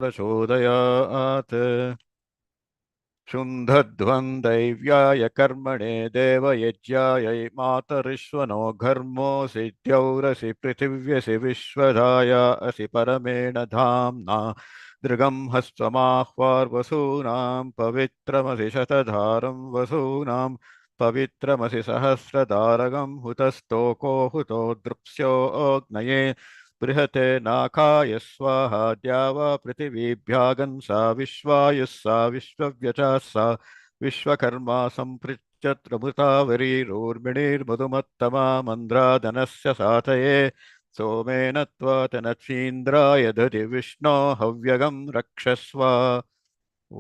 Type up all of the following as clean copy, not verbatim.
प्रचोदयात् शुन्धध्वन्दैव्याय कर्मणे देवयज्ञायै मातरिश्वनो घर्मो सिद्ध्यौरसि पृथिव्यसि विश्वधाया असि परमेण धाम्ना दृगं हस्त्वमाह्वार्वसूनां पवित्रमसि शतधारं वसूनां पवित्रमसि सहस्रधारगं हुतस्तोको हुतो दृप्स्योऽग्नये बृहते नाकाय स्वाहा द्यावा पृथिवीभ्यागन् सा विश्वायुः सा विश्वव्यचा सा विश्वकर्मा सम्पृच्यत्रमृतावरीरोर्मिणीर्मधुमत्तमा मन्द्रादनस्य सातये सोमेन त्वा तनत्सीन्द्राय दधि विष्णो हव्यगं रक्षस्व ॐ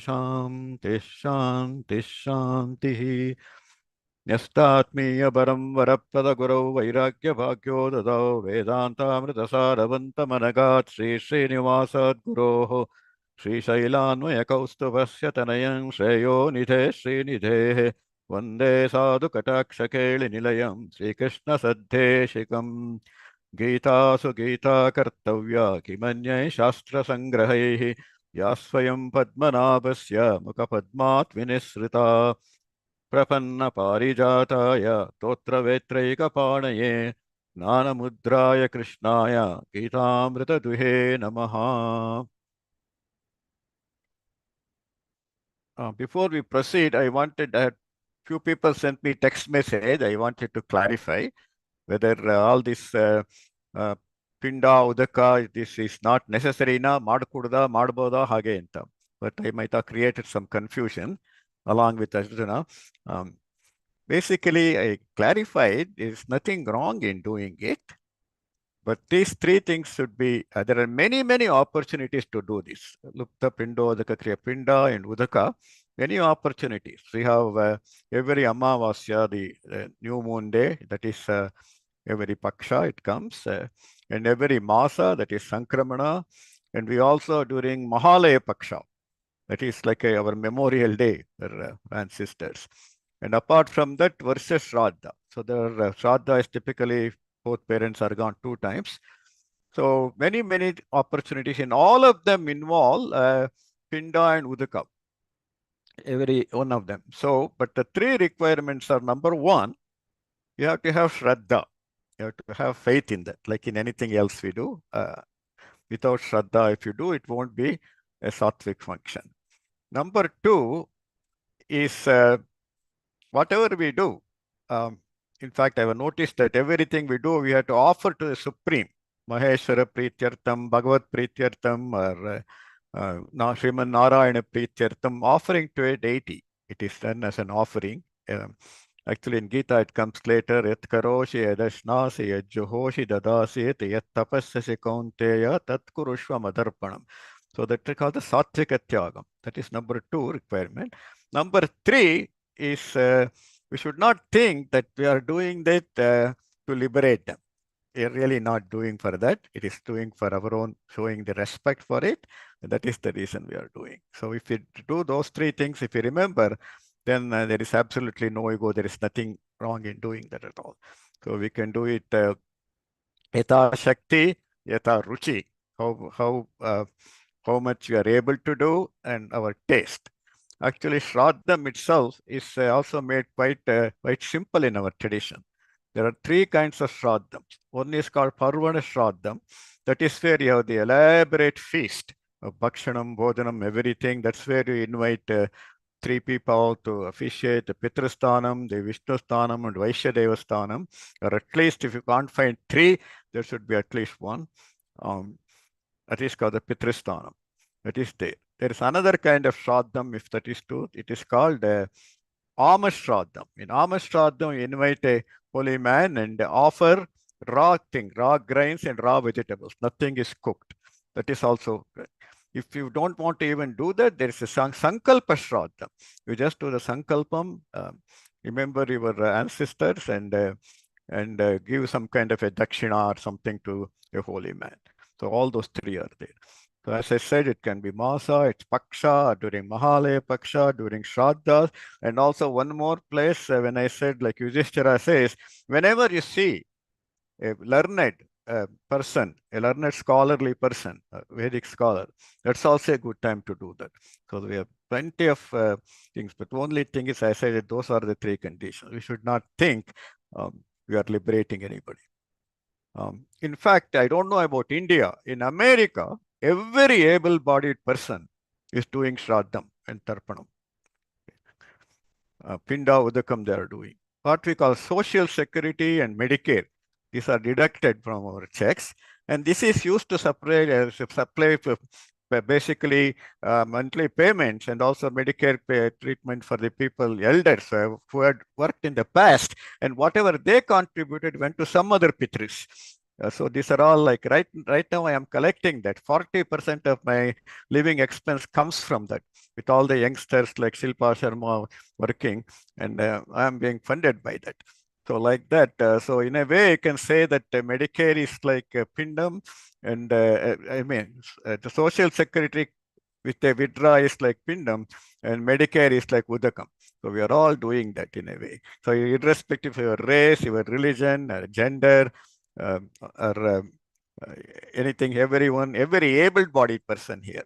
शान्तिः शान्तिः शान्तिः न्यस्तात्मीयपरं वरप्रदगुरौ वैराग्यभाग्यो ददौ वेदान्तामृतसारवन्तमनगात् श्रीश्रीनिवासाद्गुरोः श्रीशैलान्वयकौस्तुभस्य तनयं श्रेयोनिधे श्रीनिधेः वन्दे साधुकटाक्षकेलिनिलयं श्रीकृष्णसद्धेशिकम् गीतासु गीताकर्तव्या किमन्यैः शास्त्रसङ्ग्रहैः या स्वयं पद्मनाभस्य मुखपद्मात् विनिसृता प्रपन्नपारिजाताय तोत्रवेत्रैकपाणये ज्ञानमुद्राय कृष्णाय गीतामृतदुहे नमः. Before we proceed, I wanted, few people sent me text message. I wanted to clarify whether all this pinda, udaka, this is not necessary na, madkuda, madboda, hage anta. But I might have created some confusion along with Arjuna. Basically, I clarified there's nothing wrong in doing it, but these three things should be, there are many, many opportunities to do this. Lupta, Pindo, Udaka, Kriya, Pinda, and Udaka, many opportunities. We have every Amavasya, the new moon day, that is every Paksha, it comes, and every Masa, that is Sankramana, and we also during Mahalaya Paksha, that is like our memorial day for ancestors. And apart from that, versus Shraddha. So the Shraddha is typically both parents are gone 2 times. So many, many opportunities, and all of them involve Pinda and Udaka, every one of them. So, but the 3 requirements are: number 1, you have to have Shraddha. You have to have faith in that, like in anything else we do. Without Shraddha, if you do, it won't be a sattvic function. Number 2 is whatever we do. In fact, I have noticed that everything we do, we have to offer to the Supreme. Maheshwara Prityartham, Bhagavat Prityartham, or Sriman Narayana Prityartham, offering to a deity. It is done as an offering. Actually, in Gita, it comes later, Yat karoshi yadashnasi yat juhoshi dadasi yat tapasyasi kaunteya tat kurushva madarpanam. So that is called the Sattvika Tyagam. That is number 2 requirement. Number 3 is we should not think that we are doing that to liberate them. We are really not doing for that. It is doing for our own, showing the respect for it. And that is the reason we are doing. So if we do those 3 things, if you remember, then there is absolutely no ego. There is nothing wrong in doing that at all. So we can do it yata shakti, yata ruchi. How much we are able to do and our taste. Actually, Shraddham itself is also made quite simple in our tradition. There are 3 kinds of Shraddhams. One is called Parvana Shraddham. That is where you have the elaborate feast of Bhakshanam, Bodhanam, everything. That's where you invite 3 people to officiate the Pitrasthanam, the Vishnusthanam, and Vaishyadeva Sthanam. Or at least if you can't find 3, there should be at least 1. That is called the Pitrasthanam. That is there. There is another kind of Shraddham, if that is true. It is called Ama Shraddham. In Ama Shraddham, you invite a holy man and offer raw grains and raw vegetables. Nothing is cooked. That is also good. If you don't want to even do that, there is a Sankalpa Shraddham. You just do the Sankalpam, remember your ancestors and give some kind of a dakshina or something to a holy man. So all those 3 are there. So as I said, it can be Masa, it's Paksha, during Mahalaya Paksha, during Shraddhas, and also one more place when I said, like Yudhishthira says, whenever you see a learned person, a learned scholarly person, a Vedic scholar, that's also a good time to do that. So we have plenty of things, but the only thing is, I said that those are the three conditions. We should not think we are liberating anybody. In fact, I don't know about India. In America, every able-bodied person is doing Shraddham and Tarpanam. Pinda Udakam they are doing. What we call Social Security and Medicare. These are deducted from our checks. And this is used to supply basically monthly payments and also Medicare treatment for the people, elders who had worked in the past. And whatever they contributed went to some other pitris. So these are all like right now I am collecting that 40% of my living expense comes from that with all the youngsters like Shilpa Sharma working, and I am being funded by that. So like that, so in a way, you can say that Medicare is like a Pindam, and I mean the Social Security with a withdraw is like Pindam, and Medicare is like Udakam. So we are all doing that in a way. So irrespective of your race, your religion, gender, or anything, everyone, every able-bodied person here,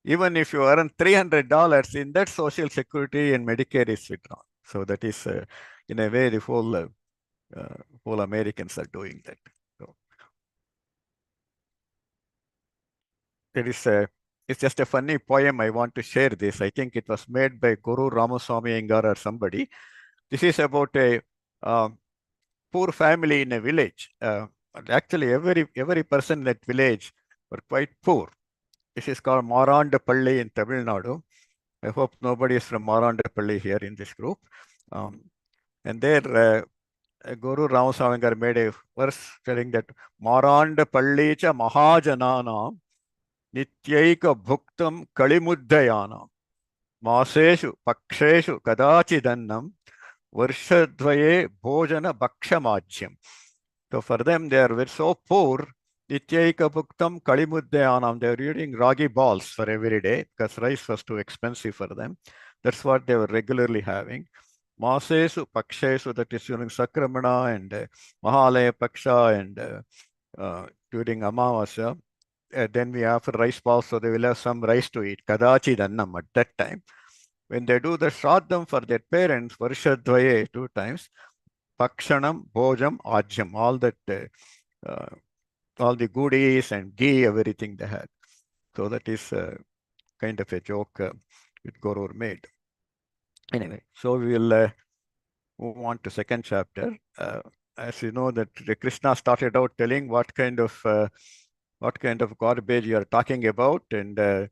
even if you earn $300 in that Social Security and Medicare is withdrawn. So that is, in a way, the whole Americans are doing that. So it is it's just a funny poem. I want to share this. I think it was made by Guru Ramaswamy Iyengar or somebody. This is about a uh, poor family in a village. Actually, every person in that village were quite poor. This is called Marandapalli in Tamil Nadu. I hope nobody is from Marandapalli here in this group. Um, and there, Guru Ramasavangar made a verse telling that Marandapalli cha Mahajanana Nityaika Bhuktam Kalimuddayana Maseshu Paksheshu Kadachidannam Varshadvaye Bhojana Bhakshamajyam. So for them, they are so poor. Nityaika Bhuktam Kalimuddayanam. They are eating ragi balls for every day because rice was too expensive for them. That's what they were regularly having. Masesu Pakshesu, that is during Sakramana and Mahalaya Paksha and during Amavasya. Then we offer rice balls, so they will have some rice to eat. Kadachi Dannam at that time. When they do the Shraddham for their parents, Varshadvaye 2 times, Pakshanam, Bhojam, Ajyam, uh, all the goodies and ghee, everything they had. So that is kind of a joke with Gorur made. Anyway, so we will move on to second chapter. As you know, that Krishna started out telling what kind of garbage you are talking about, and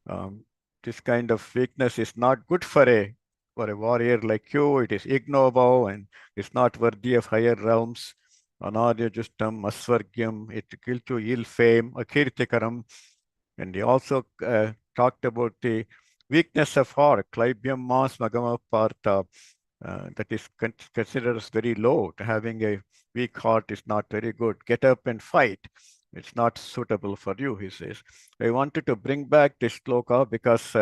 um, this kind of weakness is not good for a warrior like you. It is ignoble and it's not worthy of higher realms. Anadya Justam, Asvargyam, it will to ill fame, Akirtikaram. And he also talked about the weakness of heart, Klaibyam Mas Magama Partha. That is considered as very low. Having a weak heart is not very good. Get up and fight. It's not suitable for you, he says. I wanted to bring back this shloka because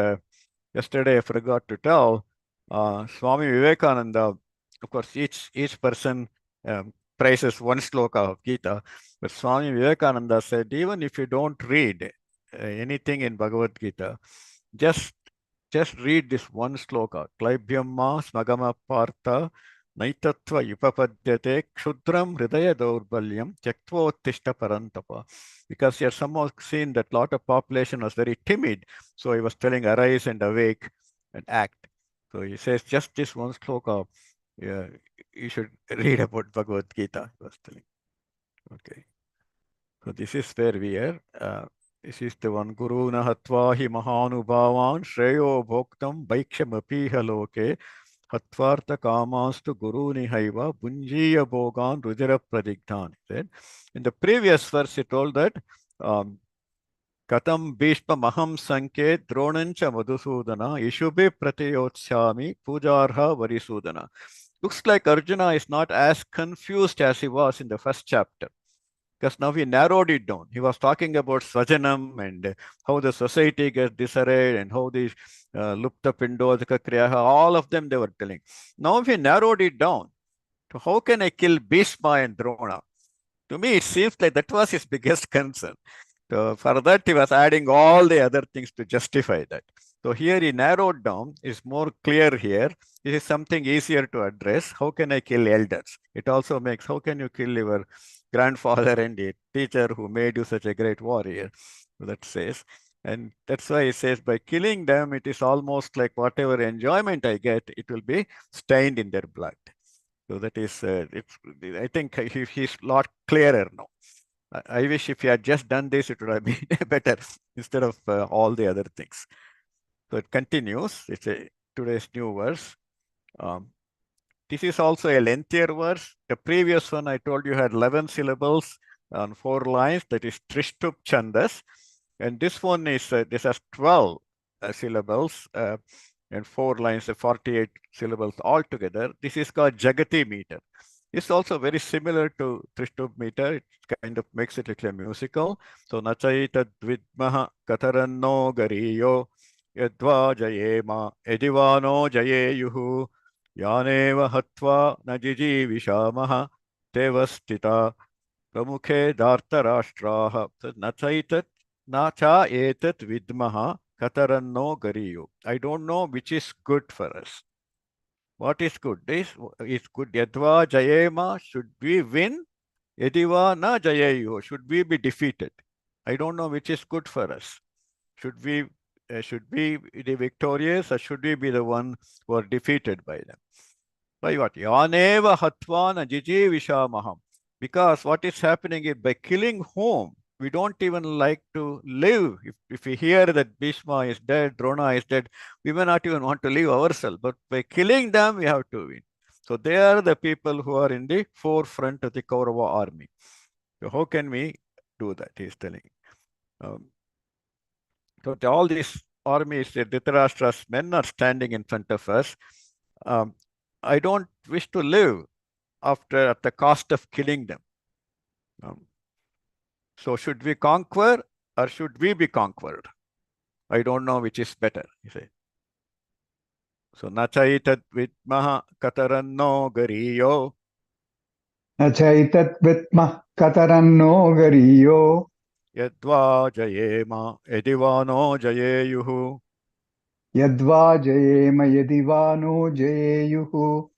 yesterday I forgot to tell Swami Vivekananda. Of course, each person praises one shloka of Gita, but Swami Vivekananda said, even if you don't read anything in Bhagavad Gita, just read this one sloka. Klaibhyamma smagama partha naitatva yupapadyate kshudram hridaya daurbalyam tyaktvottishta parantapa. Because he has somehow seen that lot of population was very timid. So he was telling arise and awake and act. So he says just this one sloka, you should read about Bhagavad Gita, he was telling. Okay. So this is where we are. This is the one Guru Nahatva hi Mahanubhavan Shreyo Bhoktam Bhaikshyamapiha Loke Hatvartha Kamastu Guru Nihaiva Bunjiya Bhogan Rudira Pradigdhan. In the previous verse, he told that Katam Bhishma Maham Sanke Dronancha Madhusudana Ishubhe Pratayotsyami Pujarha Varisudana. Looks like Arjuna is not as confused as he was in the first chapter, because now he narrowed it down. He was talking about Swajanam and how the society gets disarrayed and how these Lupta Pindodaka Kriyaha, all of them they were telling. Now he narrowed it down to how can I kill Bhishma and Drona? To me, it seems like that was his biggest concern. So for that, he was adding all the other things to justify that. So here he narrowed down, is more clear here. This is something easier to address. How can I kill elders? It also makes, how can you kill your grandfather and the teacher who made you such a great warrior? So that says, and that's why he says, by killing them, it is almost like whatever enjoyment I get, it will be stained in their blood. So that is, I think he's a lot clearer now. I wish if he had just done this, it would have been better instead of all the other things. So it continues. It's today's new verse. Um, this is also a lengthier verse. The previous one I told you had 11 syllables on 4 lines. That is Trishtup Chandas. And this one is, this has 12 syllables and 4 lines, 48 syllables altogether. This is called Jagati meter. It's also very similar to Trishtup meter. It kind of makes it like a musical. So Nachaita Dvidmaha Kataranno Gariyo Yadva Jayema Edivano Jayeyuhu Yaneva Hatva Najiji Tevastita Pramukhe Dhartarashtraha. So Nachaitat Nacha Etat Vidmaha Kataranno Gariyo. I don't know which is good for us. What is good? This is good. Yadva Jayema, should we win? Yadiva na Jayayo, should we be defeated? I don't know which is good for us. Should we be the victorious, or should we be the one who are defeated by them? By what? Yaneva Hatvana Jiji Vishamaham. Because what is happening is by killing whom, we don't even like to live. If we hear that Bhishma is dead, Drona is dead, we may not even want to live ourselves. But by killing them, we have to win. So they are the people who are in the forefront of the Kaurava army. So how can we do that? He's telling. Um, so all these armies, the Dhritarashtra's men are standing in front of us. Um, I don't wish to live at the cost of killing them. So should we conquer or should we be conquered? I don't know which is better, you say. So Nachaitat Vidmaha Kataranno Gariyo. न चैतद्विद्मः कतरन्नो गरीयो Yadva Jayema Edivano Jayeyuhu. यद्वा जयेम यदि वा नो जयेयुः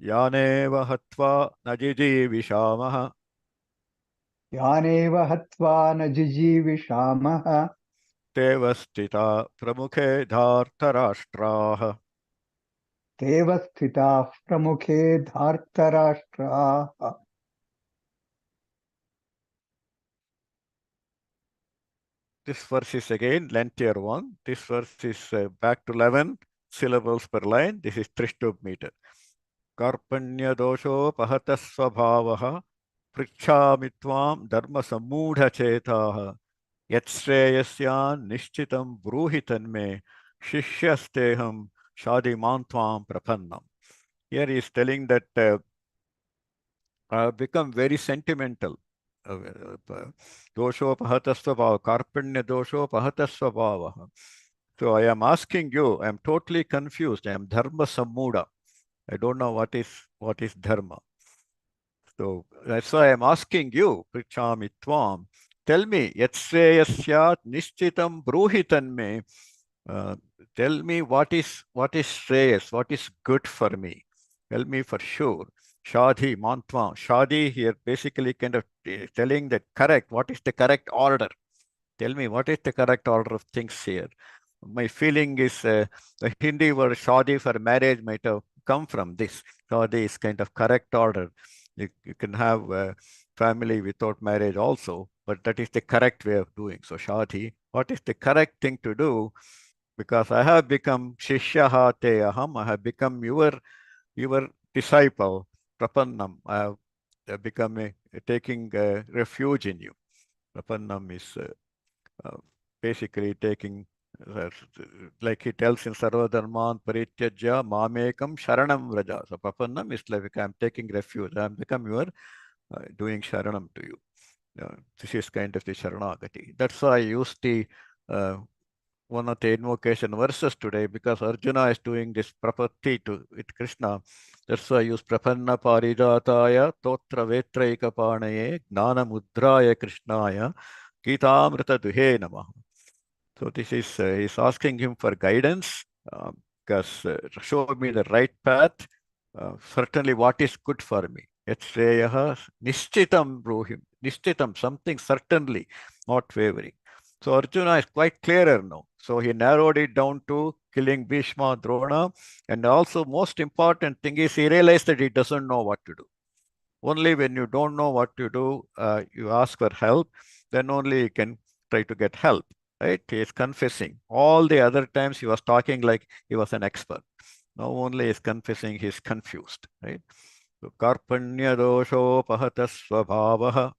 Yaneva Hatva Najiji Vishamaha. यानेव हत्वा न जिजीविषामः Devastita Pramukhe Dhartarashtraha. तेव स्थिताः प्रमुखे धार्तराष्ट्राः. This verse is again lengthier one. This verse is back to 11 syllables per line. This is Trishtub meter. Karpanya dosho pahatasvabhavaha pritchami tvam dharma sammudha chetaha yatstreyasyan nishchitam bruhitanme shishyasteham shadimantvam prapannam. Here he is telling that become very sentimental. Dosho pahatasvabhava, karpanya dosho pahatasvabhava. So I am asking you, I am totally confused. I am dharma sammuda. I don't know what is dharma. So that's why I'm asking you, Prichami Tvam, tell me, Yatsreyasyat Nishchitam Bruhitan me. Tell me what is Shreyas, what is good for me. Tell me for sure. Shadhi, Mantvam. Shadi here basically kind of telling the correct, what is the correct order. Tell me what is the correct order of things here. My feeling is the Hindi word shadi for marriage might have come from this. Shadi is kind of correct order. You can have a family without marriage also, but that is the correct way of doing. So shadi, what is the correct thing to do? Because I have become shishyaha te aham, I have become your disciple, prapannam. I have become taking refuge in you. Prapannam is uh, basically taking, like he tells in Sarvadharman Parityajya Mamekam Sharanam Vraja. So Papannam is like I'm taking refuge. I'm become your doing Sharanam to you. This is kind of the Sharanagati. That's why I use the one of the invocation verses today, because Arjuna is doing this prapatti with Krishna. That's why I use Prapanna Parijataya Totra Vetraika Panaye Gnana Mudraya Krishnaya Gitamrita Duhe Namah. So this is he's asking him for guidance, because show me the right path. Certainly, what is good for me. Yatshreyaha nishchitam bruhim. Nishchitam, something certainly, not wavering. So Arjuna is quite clearer now. So he narrowed it down to killing Bhishma, Drona, and also most important thing is he realized that he doesn't know what to do. Only when you don't know what to do, you ask for help, then only you can try to get help, right? He is confessing. All the other times he was talking like he was an expert. Now only he is confessing he's confused, right? So, Karpanya doshopahatas swabhavaha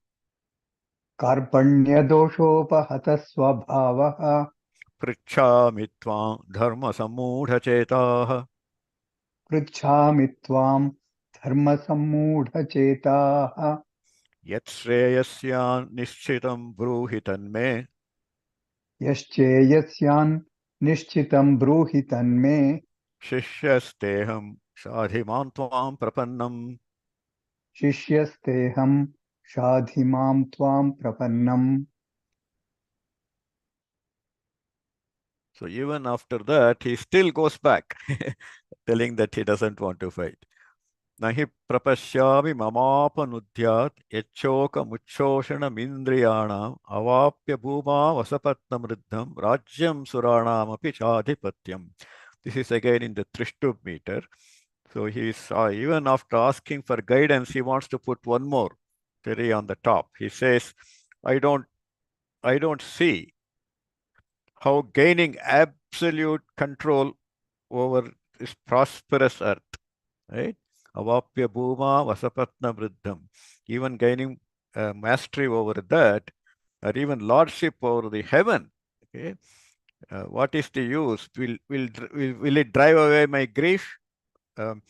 कार्पण्यदोषोपहतः स्वभावः pritchami tvam dharma sammudhachetaha पृच्छामि त्वां धर्मसम्मूढचेताः yat shreyasyan nishchitam bruhi tanme यश्चेयस्यान् निश्चितं ब्रूहि तन्मे shishyasteham shadhiman tvam prapannam. शिष्यस्तेऽहं शाधि मां त्वां प्रपन्नम्. So even after that, he still goes back, telling that he doesn't want to fight. Nahi prapashyami mamapanudyat yachoka muchoshanamindriyanam avapya bhuma vasapatnamriddham rajyam suranam api chadhipatyam. This is again in the Trishtub meter. So he's even after asking for guidance, he wants to put one more very on the top. He says, I don't I don't see how gaining absolute control over this prosperous earth, right? Avapya Bhuma Vasapatna Vriddham. Even gaining mastery over that, or even lordship over the heaven. Okay, what is the use? Will it drive away my grief, um,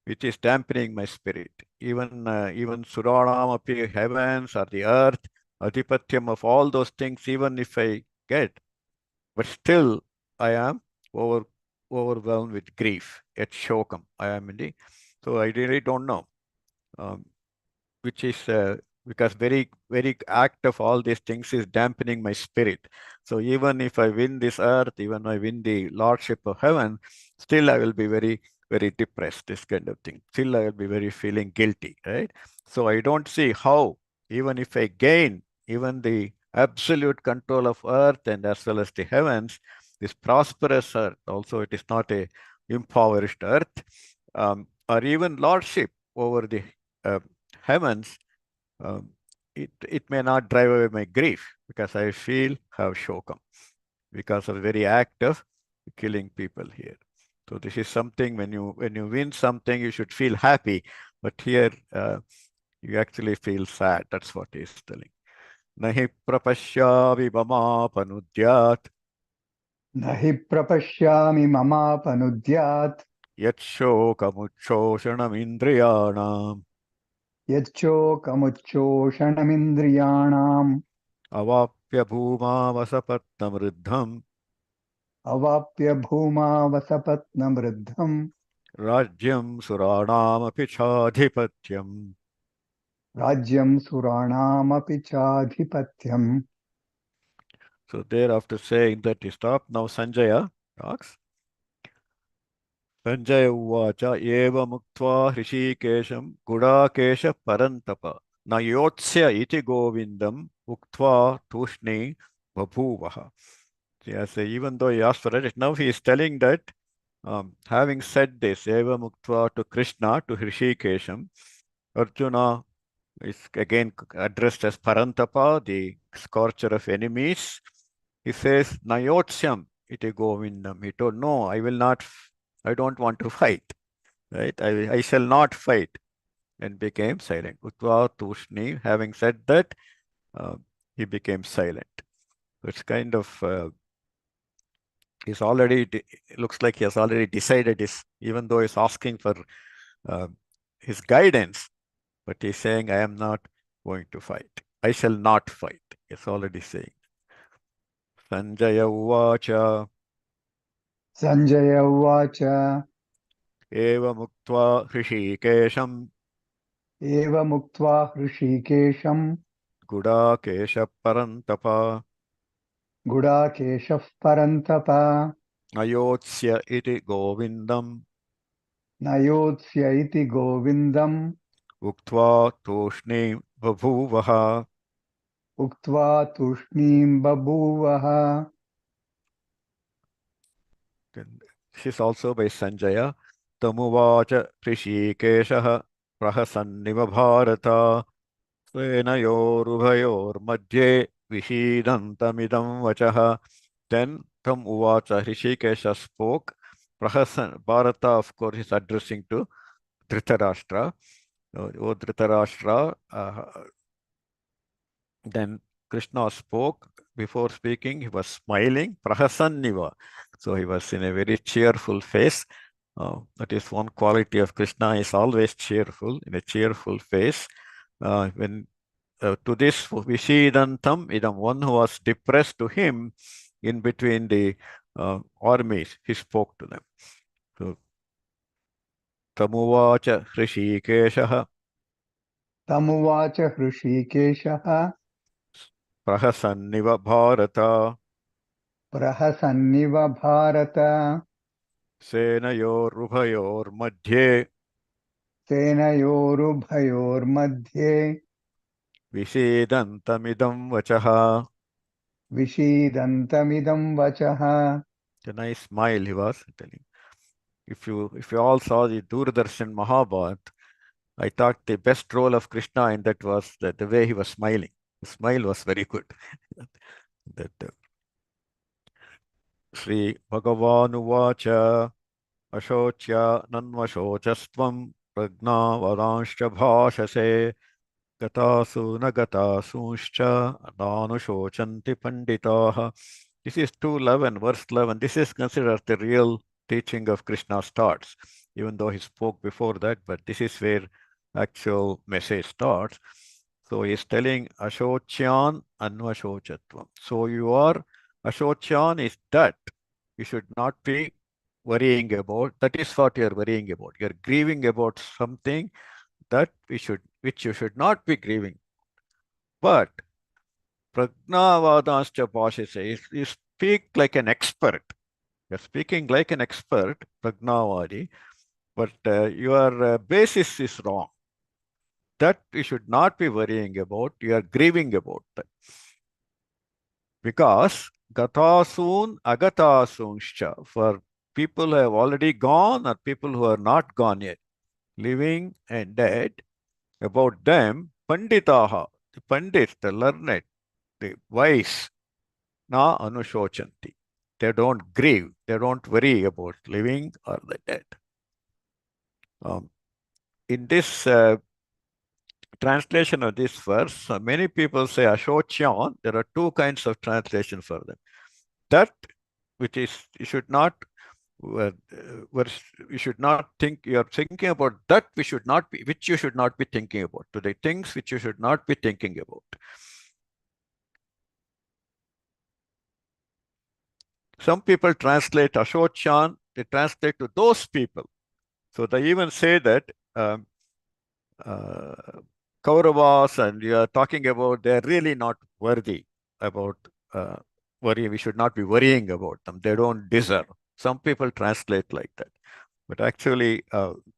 which is dampening my spirit? Even Suranam appear heavens or the earth, Adhipatyam of all those things. Even if I get, but still I am over, overwhelmed with grief at Shokam. I am in the, so I really don't know, um, which is because very act of all these things is dampening my spirit. So even if I win this earth, even I win the lordship of heaven, still I will be very depressed. This kind of thing. Still I will be very feeling guilty, right? So I don't see how even if I gain even the absolute control of earth and as well as the heavens, this prosperous earth. Also, it is not a impoverished earth, or even lordship over the uh, heavens, um, it may not drive away my grief because I feel have shokam because of the very act of killing people here. So this is something when you win something, you should feel happy, but here you actually feel sad. That's what he's telling. Nahi prapashyavi mamapanudyat न हि प्रपश्यामि ममापनुद्यात् yat shokamuchoshanamindriyanam यच्चोकमुच्चोषणमिन्द्रियाणाम् avapya bhuma vasapattamriddham अवाप्य भूमा वसपत्नमृद्धम् Rajyam Suranamapi Chadhipatyam. राज्यं सुराणामपि चाधिपत्यम्. So thereafter saying that he stopped, now Sanjaya talks. Sanjaya Uvacha Eva Muktva Hrishikesham Gudakesha Parantapa Nayotsya iti Govindam Uktva Tushni Babhuvaha. Yes, even though he asked for it, now he is telling that having said this, Eva Muktva to Krishna, to Hrishikesham, Arjuna is again addressed as Parantapa, the scorcher of enemies. He says, Nayotsyam iti Govindam. He told, no, I will not, I don't want to fight, right? I shall not fight, and became silent. Utva Tushni, having said that, uh, he became silent. So it's kind of, he's already, looks like he has already decided his, even though he's asking for uh, his guidance, but he's saying, I am not going to fight. I shall not fight. It's already saying. Sanjaya Uvacha Sanjaya Uvacha Eva Muktva Hrishikesham Eva Muktva Hrishikesham Gudakesha Parantapa Gudakeshaf Parantapa Ayotsya iti Govindam Nayotsya iti Govindam Uktva Tushni Babhuvaha. Uktva Tushnim Babhuvaha. This is also by Sanjaya. Tamuvacha Hrishikeshaha Prahasanniva Bharata Senayorubhayormadhye Vishidantamidam Vachaha. Then Tam Uvacha Hrishikesha spoke. Bharata, of course, is addressing to Dhritarashtra. O Dhritarashtra, then Krishna spoke. Before speaking, he was smiling, prahasanniva. So he was in a very cheerful face. That is one quality of Krishna, is always cheerful, in a cheerful face. When to this Vishidantam, idam, one who was depressed, to him in between the armies, he spoke to them. So Tamuvacha Hrishikeshaha Tamuvacha Hrishikeshaha Prahasanniva Bharata Prahasanniva Bharata Senayorubhayormadhye Senayorubhayormadhye Vishedantamidam Vachaha. Vishidantamidam Vachaha. A nice smile he was telling. If you all saw the Doordarshan Mahabharat, I thought the best role of Krishna in that was the way he was smiling. The smile was very good. that Sri Bhagavanuvacha Ashocya Nanvashocastvam Prajna Vadanshcha Bhashase Gatasu Nagatasunshcha Nanushocanti Panditaha. This is 2:11, verse 11. This is considered the real teaching of Krishna starts, even though he spoke before that, but this is where actual message starts. So he's telling Ashocyan Anvashochatvam. So you are, Ashocyan is that you should not be worrying about. That is what you're worrying about. You're grieving about something that which you should not be grieving. But Pragnavadanscha Bhasha says, you speak like an expert. You're speaking like an expert, Pragnavadi, but your basis is wrong. That you should not be worrying about. You are grieving about that. Because Gatasun Agatasunshcha, for people who have already gone or people who are not gone yet, living and dead, about them, Panditaha, the Pandits, the learned, the wise, na anushochanti. They don't grieve, they don't worry about living or the dead. In this translation of this verse, many people say Ashocyan. There are two kinds of translation for them. That which is, you should not, you should not think, you are thinking about that which you should not be thinking about, to the things which you should not be thinking about. Some people translate Ashocyan, they translate to those people. So they even say that Kauravas, and you are talking about, they're really not worthy about worry. We should not be worrying about them. They don't deserve. Some people translate like that. But actually,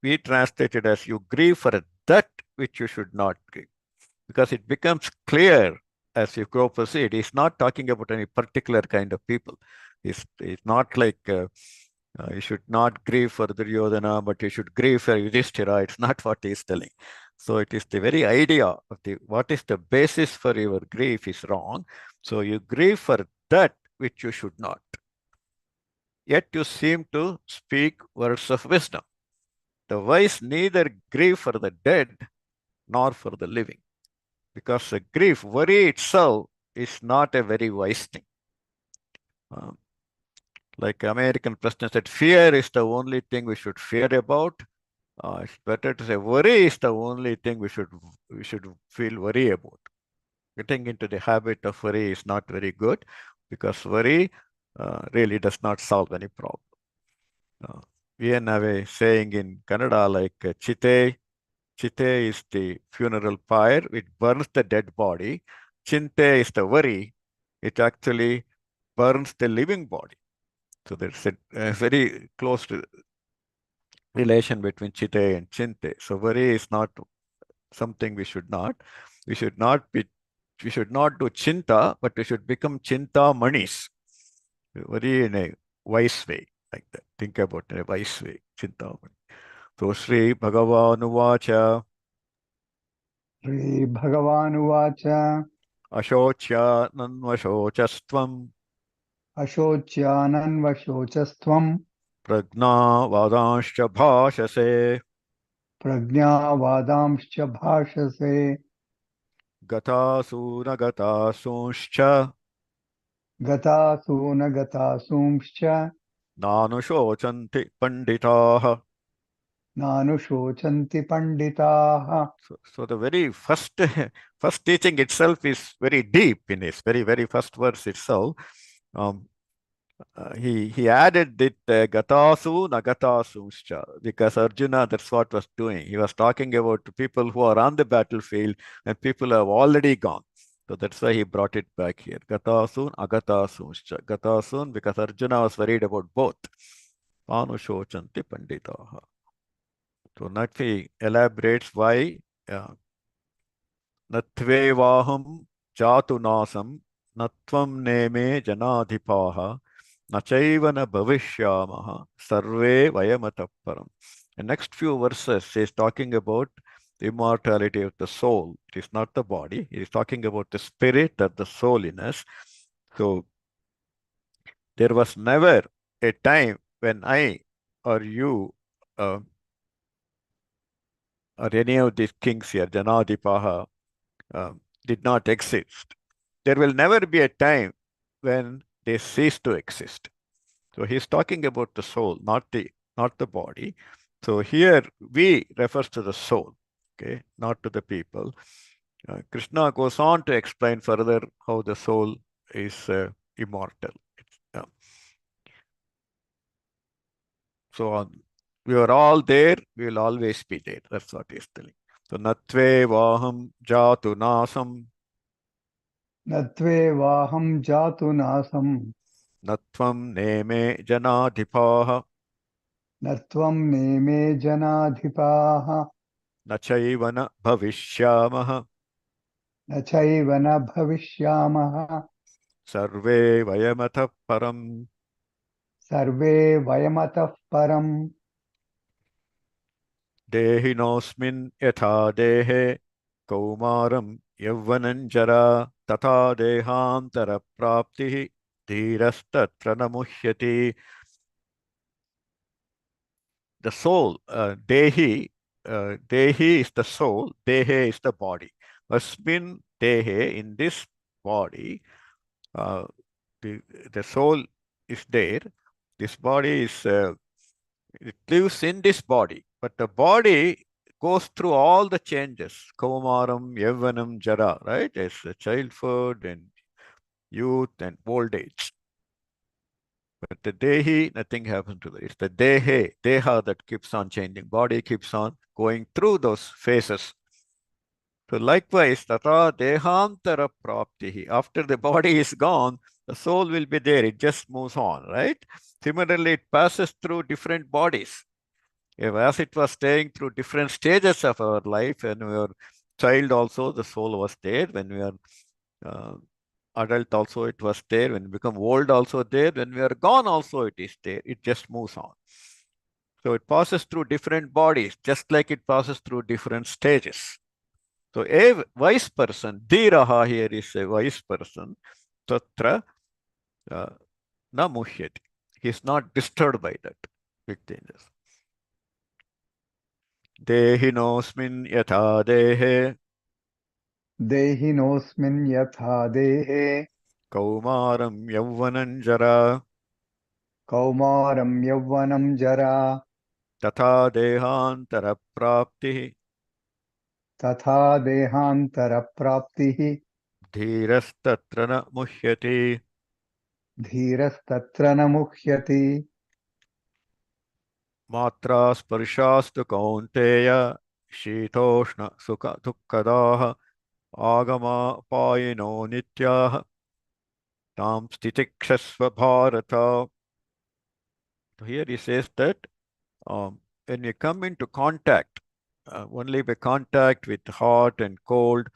we translate it as you grieve for that which you should not grieve. Because it becomes clear as you go proceed. He's not talking about any particular kind of people. It's not like you should not grieve for Duryodhana, but you should grieve for Yudhishthira. It's not what he's telling. So it is the very idea of what is the basis for your grief is wrong. So you grieve for that which you should not. Yet you seem to speak words of wisdom. The wise neither grieve for the dead nor for the living. Because the grief, worry itself is not a very wise thing. Like American president said, fear is the only thing we should fear about. It's better to say worry is the only thing we should feel worry about. Getting into the habit of worry is not very good. because worry really does not solve any problem. Uh, we have a saying in Kannada like chite. Chite is the funeral pyre, it burns the dead body. Chinte is the worry, it actually burns the living body. So there's a very close relation between chite and chinte. So worry is not something we should not. We should not be. We should not do chinta, but we should become chinta manis. Worry in a wise way, like that. Think about it in a wise way. Chinta mani. So Sri Bhagavan श्रीभगवानुवाच अशोच्या नन्वशोचस्त्वं अशोच्यानन्वशोचस्त्वम् प्रज्ञावादांश्च भाषसे प्रज्ञावादांश्च भाषसे गतासु न गतासूंश्च गतासु न गतासूंश्च नानुशोचन्ति पंडिताः. नानुशोचन्ति पण्डिताः. So the very first first teaching itself is very deep in its very first verse itself. Um, he added that gatasu nagatasuscha because Arjuna, that's what was doing. He was talking about people who are on the battlefield and people who have already gone. So that's why he brought it back here. Gatasun agatasuscha. Gatasun because Arjuna was worried about both. Anushochanti panditaha. So Nakvi elaborates why नत्वेवाहं जातु नासं नत्वं नेमे जनाधिपाः न चैव न भविष्यामः सर्वे वयमतः परम्. The next few verses is talking about the immortality of the soul. It is not the body. It is talking about the spirit or the soul in us. So there was never a time when I or you uh, or any of these kings here, Janadipaha, did not exist. There will never be a time when they cease to exist. So he's talking about the soul, not the body. So here we refers to the soul, okay, not to the people. Krishna goes on to explain further how the soul is immortal. Uh, so we are all there, we will always be there. That's what he's telling. So natve vaham jatu nasam न त्वेवाहं जातु नासं नत्वं नेमे जनाधिपाः न त्वं नेमे जनाधिपाः न चैव न भविष्यामः न चैव न भविष्यामः सर्वे वयमतः परम्. सर्वे वयमतः परम्. देहिनोऽस्मिन् यथा देहे कौमारं यौवनं जरा तथा देहान्तरप्राप्तिः धीरस्तत्र न मुह्यति. The soul, Dehi is the soul, Dehe is the body. Asmin Dehe, in this body, uh, the soul is there. This body is, it lives in this body, but the body goes through all the changes. Kaumaram, Yavanam, Jara, right? It's childhood and youth and old age. But the Dehi, nothing happens to that. It's the Deha that keeps on changing. Body keeps on going through those phases. So likewise, Tata Dehantara Praptihi. After the body is gone, the soul will be there. It just moves on, right? Similarly, it passes through different bodies. As it was staying through different stages of our life, when we were child also, the soul was there. When we are uh, adult also, it was there. When we become old also there. When we are gone also, it is there. It just moves on. So it passes through different bodies, just like it passes through different stages. So a wise person, dhiraha here is a wise person, tatra uh, na muhyati. He is not disturbed by that big changes. Dehinosmin yatha dehe देहिनोऽस्मिन् यथा देहे kaumaram yauvanam jara कौमारं यौवनं जरा तथा देहांतरा प्राप्ति तथा देहान्तरप्राप्तिः धीरस्तत्र न मुह्यति. धीरस्तत्र न मुह्यति मात्रा स्पर्शास्तु कौन्तेय शीतोष्ण सुख दुःखदाः आगमापायिनो नित्याः तां स्थितिक्षस्व Bharat. So here he says that when you come into contact, only by contact with hot and cold,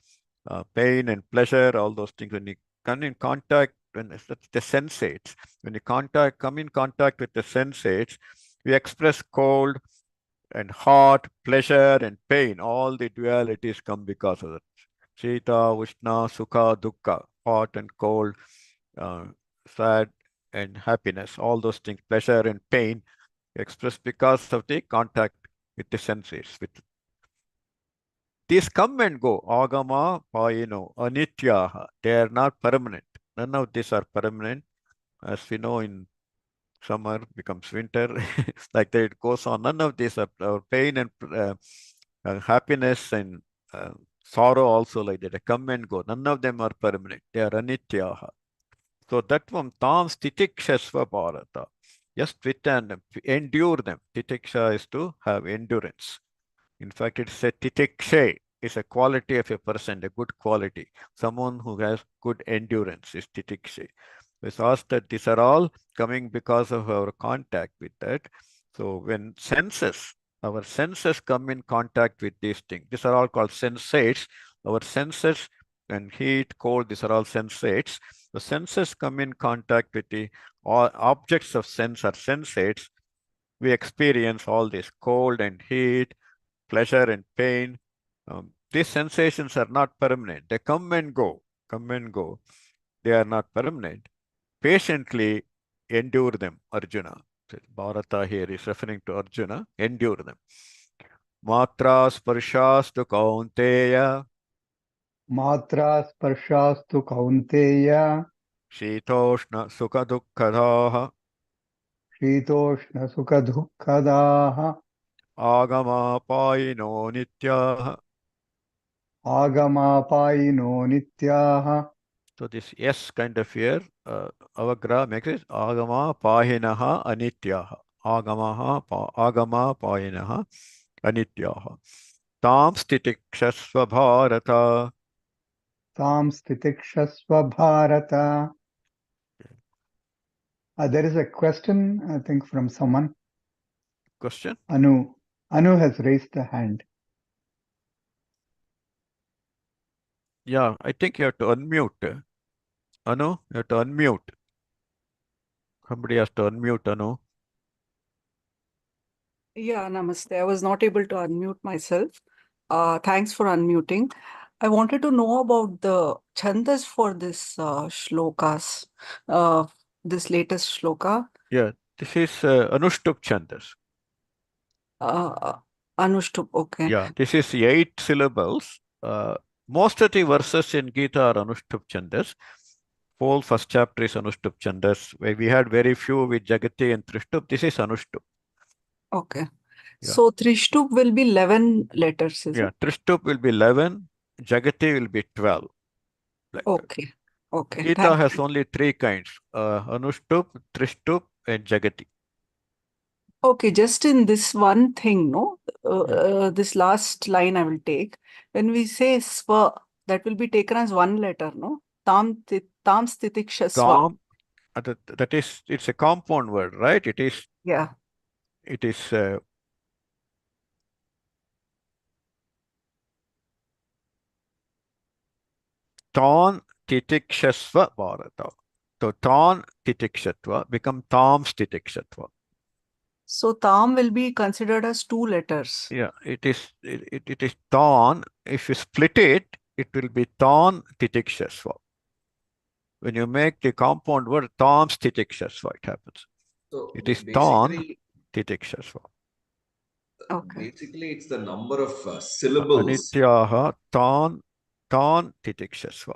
pain and pleasure, all those things, when you come in contact, when it's the sensates, when you come in contact with the sensates, we express cold and hot, pleasure and pain. All the dualities come because of that. Shita, Ushna, Sukha, Dukkha, hot and cold, uh, sad and happiness, all those things, pleasure and pain expressed because of the contact with the senses. With these come and go, agama, payino, anityaha. They are not permanent. None of these are permanent. As we know, in summer becomes winter, like that it goes on. None of these are pain and happiness and sorrow also like that. They come and go. None of them are permanent. They are anityaha. So that one, tam stitikshasva bharata. Just withstand them, endure them. Titiksha is to have endurance. In fact, it's a titikshe, is a quality of a person, a good quality. Someone who has good endurance is titikshe. It's asked that these are all coming because of our contact with that. So when our senses come in contact with these things, these are all called sensates. Our senses and heat, cold, these are all sensates. The senses come in contact with the all objects of sense or sensates. We experience all this cold and heat, pleasure and pain. These sensations are not permanent. They come and go, come and go. They are not permanent. Patiently endure them, Arjuna. So Bharata here is referring to Arjuna. Endure them. Matra sparshastu kaunteya मात्रा स्पर्शास्तु कौन्तेय शीतोष्ण सुखदुःखदाः शीतोष्णसुखदुःखदाः आगमापायिनो नित्याः. आगमापायिनो नित्याः. So this yes kind of here, avagra makes it agama pahinaha anityaha. Agama pahinaha anityaha. Tam stitikshasva bharata. तां स्थितिक्षस्व Bharat. There is a question, I think, from someone. Question? Anu. Anu has raised a hand. Yeah, I think you have to unmute. Anu, you have to unmute. Somebody has to unmute, Anu. Yeah, namaste. I was not able to unmute myself. Thanks for unmuting. I wanted to know about the chandas for this shlokas, this latest shloka. Yeah, this is Anushtup Chandas. Anushtup, okay. Yeah, this is 8 syllables. Most of the verses in Gita are Anushtup Chandas. Whole first chapter is Anushtup Chandas. We had very few with Jagati and Trishtup. This is Anushtup. Okay. Yeah. So Trishtup will be 11 letters, is Yeah, it? Trishtup will be 11, Jagati will be 12. Like that. Okay. Okay. Gita Thank has you. only 3 kinds, Anushtup, Trishtup, and Jagati. Okay, just in this one thing, no? Yeah. This last line I will take. When we say swa, that will be taken as one letter, no? Tam stitiksha swa. Tam, that is, it's a compound word, right? Yeah. It is Tan titikshasva bharata. So Tan titikshatva become Tam titikshasva. So tam will be considered as 2 letters. Yeah, it is Tan. If you split it, it will be Tan titikshasva. When you make the compound word Tam titikshasva, it happens. So It is Tan basically, titikshasva. Okay. basically it's the number of syllables. Anityaha Tan titikshasva.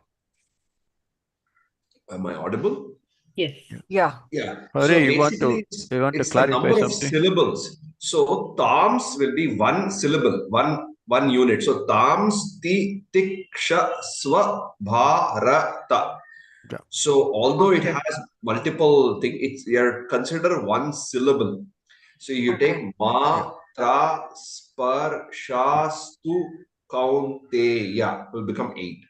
Am I audible? Yes. Yeah. Yeah. Hari, So you want basically, to it's the clarify number of something? syllables. So tams will be one syllable, one unit. So tams ti tiksha swa bharata. Yeah. So although it Okay. has multiple things, it's you're consider one syllable. So you take Okay. ma, tra, spar, sha, stu, kaunteya will become 8.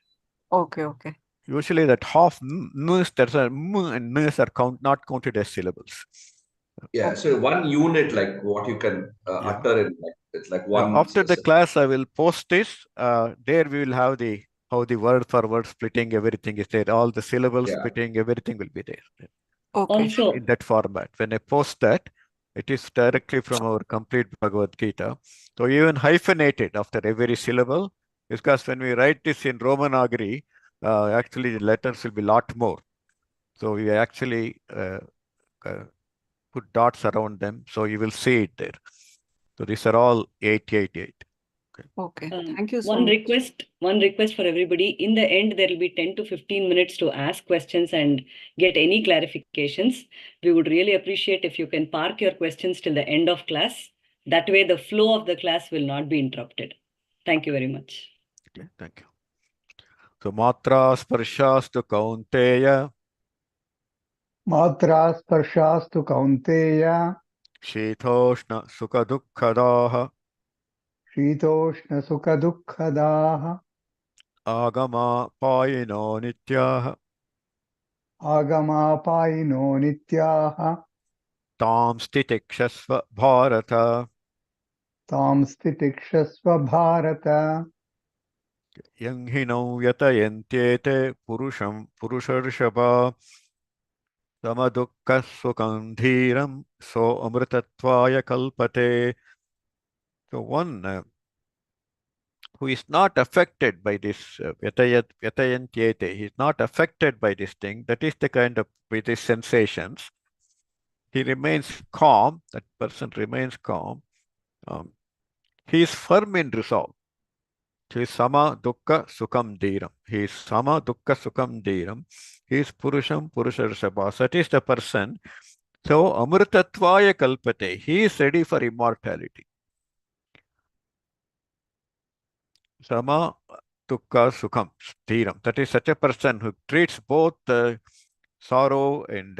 Okay. Okay. Usually that half ns, there's a and ns are not counted as syllables. Yeah, Okay. so one unit like what you can Yeah. utter in like it's like Yeah, one after the specific. class, I will post this. There we will have the how the word for word splitting, everything is there. All the syllable Yeah. splitting, everything will be there Okay. Also, in that format. When I post that, it is directly from our complete Bhagavad Gita. So even hyphenated after every syllable, because when we write this in Romanagri, actually the letters will be a lot more. So we actually put dots around them, so you will see it there. So these are all 888. Okay. Thank you so one much. request for everybody. In the end, there will be 10 to 15 minutes to ask questions and get any clarifications. We would really appreciate if you can park your questions till the end of class. That way, the flow of the class will not be interrupted. Thank you very much. Okay, thank you. So matra sparshastu kaunteya Matra sparshastu kaunteya शीतोष्ण सुखदुःखदाः शीतोष्ण सुखदुःखदाः आगमापायिनो नित्याः आगमापायिनो नित्याः तां स्थितिक्षस्व भारत. तां स्थितिक्षस्व भारत यं हि नौ यतयन्त्येते पुरुषं पुरुषर्षभ समदुःखसुखं धीरं सो अमृतत्वाय कल्पते. So one who is not affected by this yatayantyete, he is not affected by this thing, that is the kind of with his sensations, he remains calm, that person remains calm. He is firm in resolve. He is sama dukkha sukham dhiram. He is sama dukkha sukham dhiram. He is purusham purusharshabha. That is the person. So amritatvaya kalpate. He is ready for immortality. Sama dukkha sukham dhiram. That is such a person who treats both sorrow and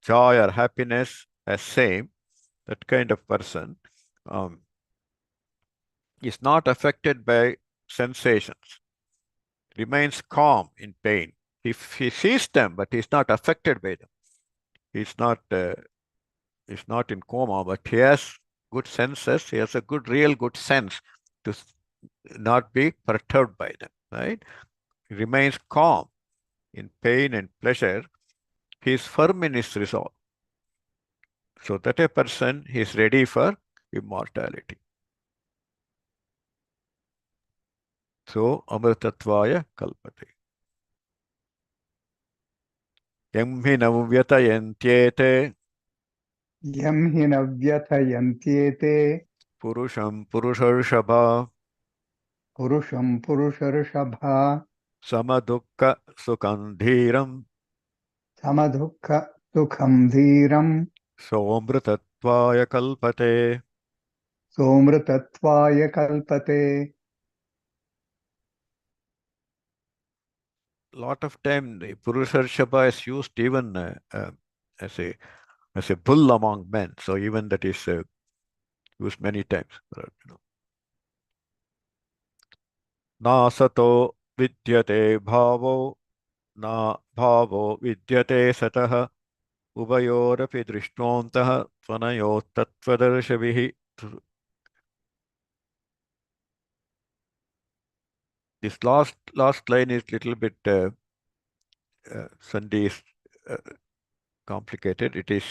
joy or happiness as same. That kind of person is not affected by sensations, remains calm in pain. He sees them, but he's not affected by them. He's not in coma, but he has good senses. He has a real good sense to not be perturbed by them. Right? He remains calm in pain and pleasure. He is firm in his resolve. So that a person is ready for immortality. So amritatvaya kalpate. Yam hi navyatayantyete यं हि न व्यथयन्त्येते purusham purusharshaba पुरुषं पुरुषर्षभा samadukka sukandhiram समदुःख सुखं धीरं somritatvaya kalpate. सोमृतत्वाय कल्पते Lot of time the purusharshaba is used even as a bull among men. So even that is used many times. Na sato vidyate bhavo na bhavo vidyate satah ubayorapi drishtvantaha tvanayot tattvadarshavahi. This last line is little bit Sandhi is complicated. It is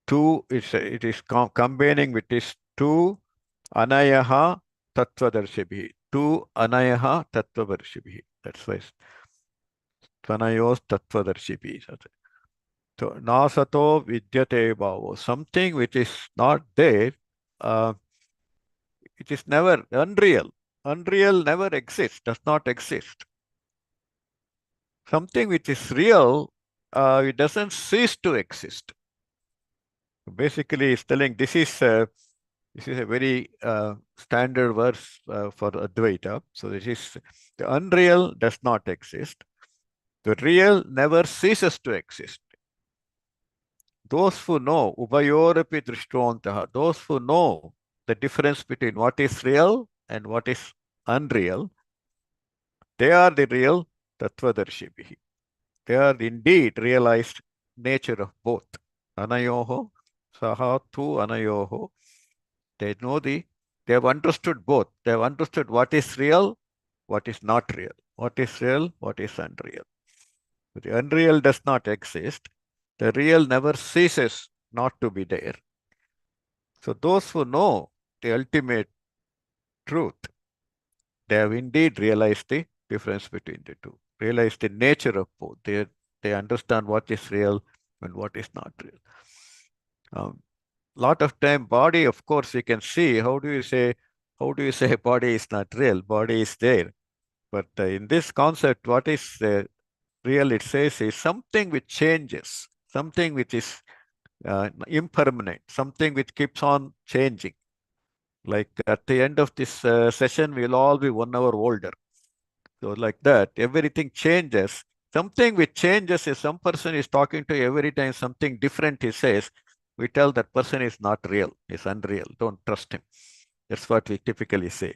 two. It is combining with this two anayaha tattvadarshibhi. Two anayaha tattvadarshibhi. That's why tvanayos tattvadarshibhi. So nasato vidyate bhavo. Something which is not there, it is never unreal. Unreal never exists, does not exist. Something which is real, it doesn't cease to exist. Basically, it's telling this is This is a very standard verse for Advaita. So this is the unreal does not exist. The real never ceases to exist. Those who know, ubayorapi drishtoantaha, those who know the difference between what is real and what is unreal, they are the real tattvadarshibihi. They are indeed realized nature of both. Anayoho, saha tu anayoho. They know they have understood both. They have understood what is real, what is not real. What is real, what is unreal. The unreal does not exist. The real never ceases not to be there. So those who know the ultimate truth, they have indeed realized the difference between the two, realized the nature of both. They understand what is real and what is not real. Lot of time body, of course, we can see. How do you say body is not real? Body is there. But in this concept, what is real, it says, is something which changes, something which is impermanent, something which keeps on changing. Like at the end of this session, we'll all be 1 hour older. So like that, everything changes. Something which changes is some person is talking to you every time something different he says, we tell that person is not real, is unreal. Don't trust him. That's what we typically say.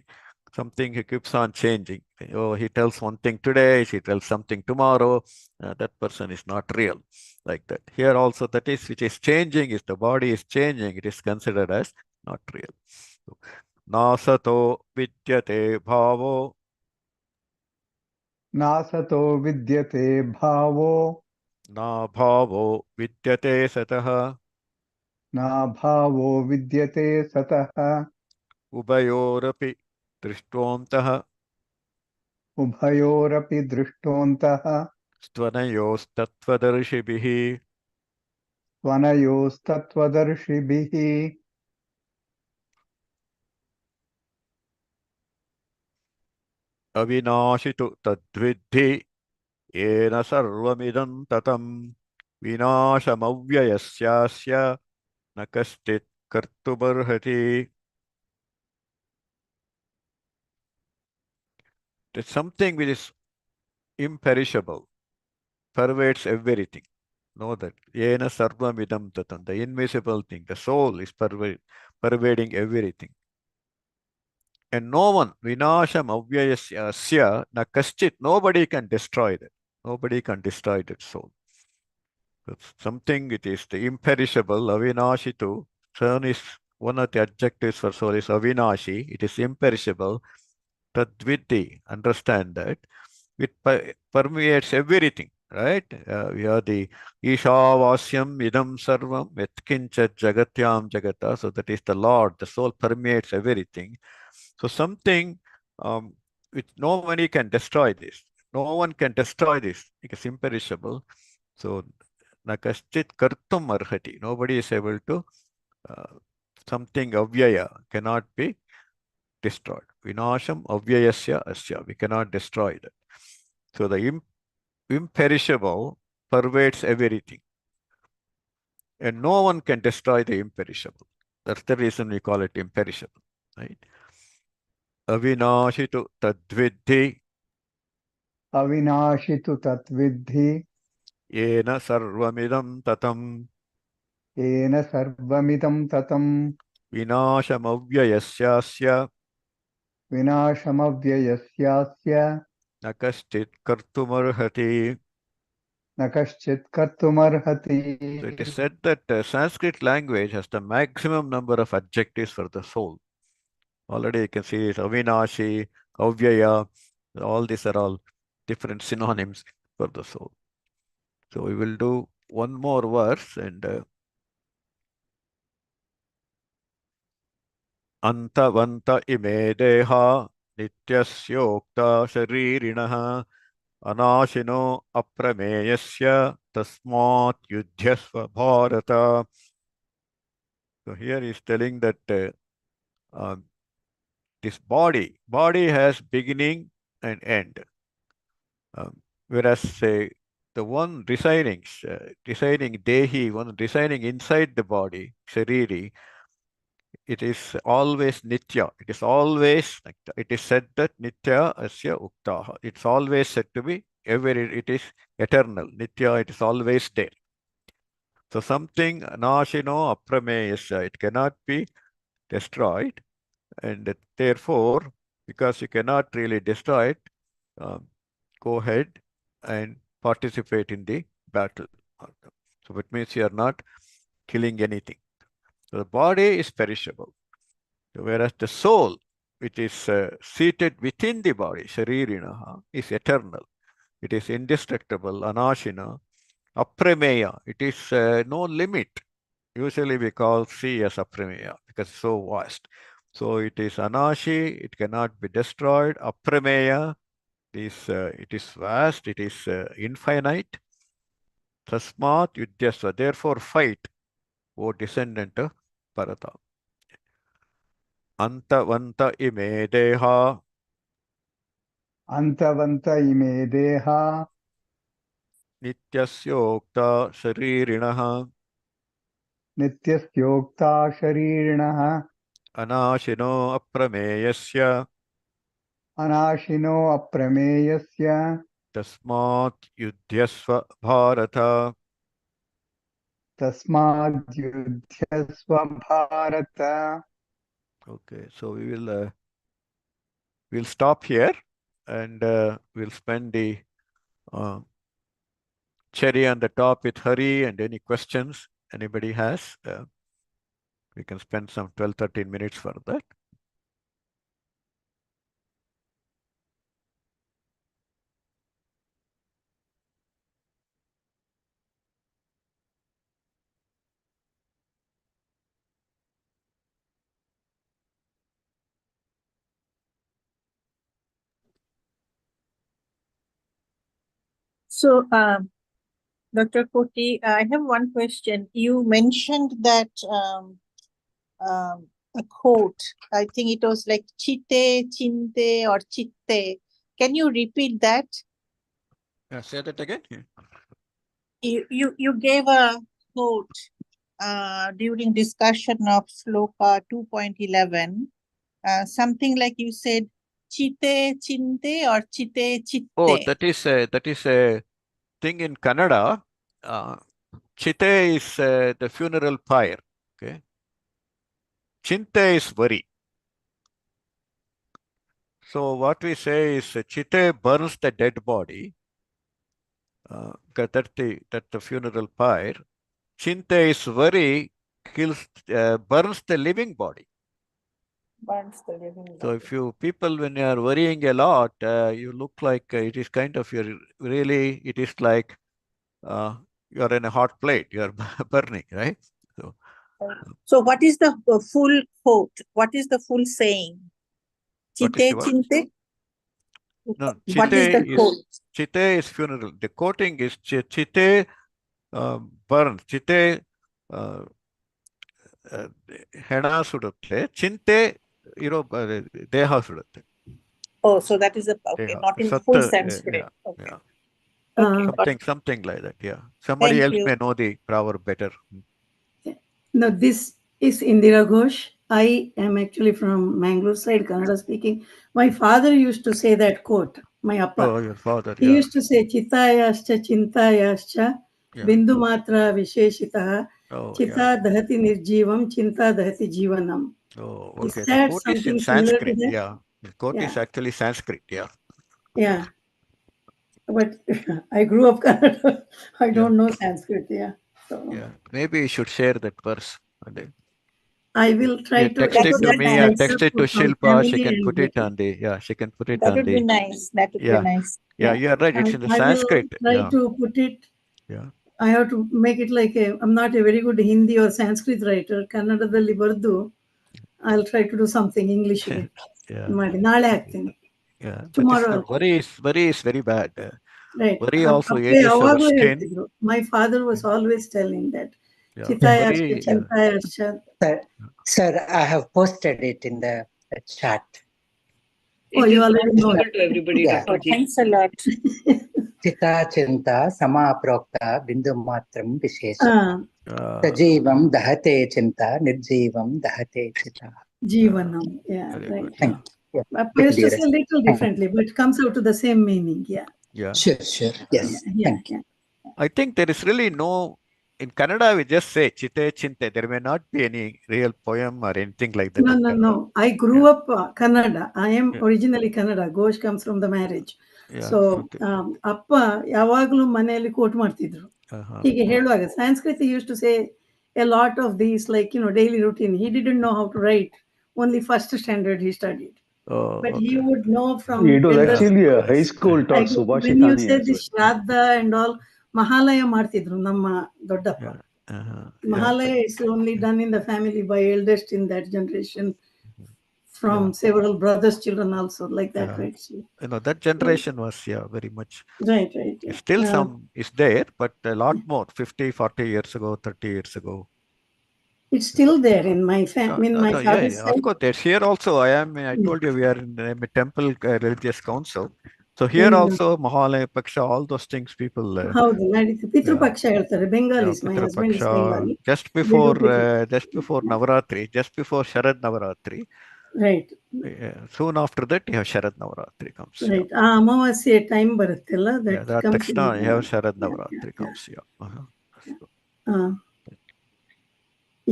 Something he keeps on changing. Oh, he tells one thing today, he tells something tomorrow. That person is not real. Like that. Here also, that is which is changing, is the body is changing, it is considered as not real. So, nasato vidyate bhavo. नासतो विद्यते भावो Na bhavo vidyate satah. नाभावो विद्यते सतः Ubayorapi drishtvantah. उभयोरपि दृष्टोऽन्तः Stvanayostattvadarshibihi. त्वनयोस्तत्त्वदर्शिभिः Avinashitu tadvidhi yena sarvamidam tatam. Vinashamavyayasyasya na kaschit kartubarhati. It's something which is imperishable, pervades everything. Know that. Yena sarvamidam tatam. The invisible thing, the soul is pervading everything. And no one, vinasham avyayasya asya na kaschit, nobody can destroy that. Nobody can destroy that soul. It's something, it is the imperishable, avinashitu. Sun is one of the adjectives for soul is avinashi. It is imperishable. Tadviti, understand that. It permeates everything, right? We have the Ishavasyam idam sarvam yatkincha jagatyam jagata. So that is the Lord. The soul permeates everything. So something which nobody can destroy this. No one can destroy this. It is imperishable. So nakaschit kartum arhati. Nobody is able to something avyaya cannot be destroyed. Vinasham avyayasya asya. We cannot destroy that. So the imperishable pervades everything. And no one can destroy the imperishable. That's the reason we call it imperishable. Right? Avinashitu tadvidhi अविनाशि तु तद्विद्धि yena sarvamidam tatam येन सर्वमिदं ततं vinashamavyayasyasya विनाशमव्ययस्यास्य na kaschit kartumarhati. न कश्चित् कर्तुमर्हति So it is said that Sanskrit language has the maximum number of adjectives for the soul. Already you can see it, avinashi, avyaya, all these are all different synonyms for the soul. So we will do one more verse and antavanta ime deha nityasyokta sharirinaha anashino aprameyasya tasmat yudhyasva bharata. So here he is telling that this body has beginning and end. Whereas the one residing dehi, one residing inside the body, shariri, it is always nitya. It is always, it is said that nitya asya uktaha. It's always said to be, it is eternal. Nitya, it is always there. So something nashino aprameyasya, it cannot be destroyed. And therefore, because you cannot really destroy it, go ahead and participate in the battle. So it means you are not killing anything. So the body is perishable, whereas the soul, which is seated within the body, sharirinaha, is eternal. It is indestructible, anashina, aprameya. It is no limit. Usually we call sea as aprameya because it's so vast. So it is anashi, it cannot be destroyed. Aprameya, it is vast, it is infinite. Tasmat yudyasva, therefore fight, O descendant of Bharata. Antavanta ime deha Antavanta ime deha nityasyokta sharirinaha nityasyokta sharirinaha anashino aprameyasya anashino aprameyasya tasmat yudyasva bharata. tasmad yudhyasva bharata. Okay, so we'll stop here and we'll spend the cherry on the top with Hari and any questions anybody has. We can spend some 12-13 minutes for that. So, Dr. Koti, I have one question. You mentioned that a quote. I think it was like chite, chinte, or chitte. Can you repeat that? Say that again. You gave a quote during discussion of Shloka 2.11. Something like you said chite, chinte, or chite, chitte. Oh, that is a thing in Kannada. Chite is the funeral pyre. Okay. Chinte is worry. So what we say is chite burns the dead body. That's the funeral pyre. Chinte is worry, burns the living body. Burns the living body. So if people, when you are worrying a lot, you look like it is kind of it is like you're in a hot plate, you're burning, right? So what is the full quote? What is the full saying? What is Chite, the what? chinte? No, What is the quote? chite is funeral. The quoting is chite burns. Chite hena sudutte. Chinte, deha sudutte. Oh, so that is okay, not in full Sanskrit. Yeah, Okay. yeah. Okay. Something like that. Yeah. Somebody Thank else you. may know the proverb better. No, this is Indira Ghosh. I am actually from Mangalore side, Kannada speaking. My father used to say that quote, my appa. Oh, your father, He yeah. used to say, Chitayascha chintayascha Yeah. bindu matra visheshitaha Oh, chita dahati nirjivam chinta dahati jivanam. Oh, He okay. The said quote is in something similar to Sanskrit. that. Yeah. The quote is Yeah. actually Sanskrit. Yeah. Yeah. But I grew up Kannada. I don't know Sanskrit. Yeah. So Yeah. Maybe you should share that verse. I will try You to text it to extract me or myself text it to from Shilpa. She family can and put it get it. on the, yeah, she can put it That on would be the, nice. That would yeah. be nice. Yeah, you're right. It's in the I will Sanskrit. try Yeah. to put it. Yeah. I have to make it like I'm not a very good Hindi or Sanskrit writer. Kannadadalli bardu. I'll try to do something English. Yeah. Naale ಹಾಕ್ತೀನಿ. Yeah. But Tomorrow. worry is very bad. Right. Worry also ages our skin. My father was always telling that. Yeah. Chitayascha, chintayascha. Sir, I have posted it in the chat. Oh, you already know. Visible to everybody, Yeah. Dr. G. Thanks a lot. Chita chinta sama prokta bindu matram vishesha. Sajivam dahate chinta, nirjivam dahate chita. Jivanam. Yeah, Very right. good. Thank you. I Yeah, used to say dearest. a little Thank differently, but it comes out to the same meaning. Yeah. Yeah. Sure, sure. Yes. Yeah. Thank you. I think there is really no, in Kannada, we just say chite chinte. There may not be any real poem or anything like that in Kannada. No. I grew up Kannada. I am Yeah. originally Kannada. Ghosh comes from the marriage. Yeah. So Okay. ಅಪ್ಪ ಯಾವಾಗಲೂ ಮನೆಯಲ್ಲಿ coat ಮಾಡ್ತಿದ್ರು. ಹೀಗೆ ಹೇಳುವಾಗ Sanskrit used to say a lot of these, like, daily routine. He didn't know how to write. Only first standard he studied. Oh, But he okay. would know from It was elders. actually a high school talk, Like, when you Subhashitani said as the well. ಶ್ರಾದ್ದ and all, Mahalaya ಮಾಡ್ತಿದ್ರು ನಮ್ಮ ದೊಡ್ಡಪ್ಪ. Yeah. Yeah. Mahalaya is only done in the family by eldest in that generation, from several brothers' children also, like that, Yeah. right? So, That generation was, very much. right. Yeah. Still some is there, but a lot more, 50, 40 years ago, 30 years ago. It's still there in my No, father's Of side. course, there's here also. I told you we are in a temple religious council. So here also, Mahalaya, Paksha, all those things people. ಹೌದು ನಡೀತು. ಪಿತೃಪಕ್ಷ ಹೇಳ್ತಾರೆ. Bengalis. My Pitra husband is Paksha, Bengali. just They do before Pitru- Navaratri, just before Sharad Navaratri. Right. Soon after that, you have Sharad Navaratri comes. Right. ಆ ಅಮಾವಾಸ್ಯೆ time ಬರುತ್ತಲ್ಲ, that comes in. Takshana, you have Sharad Navaratri comes.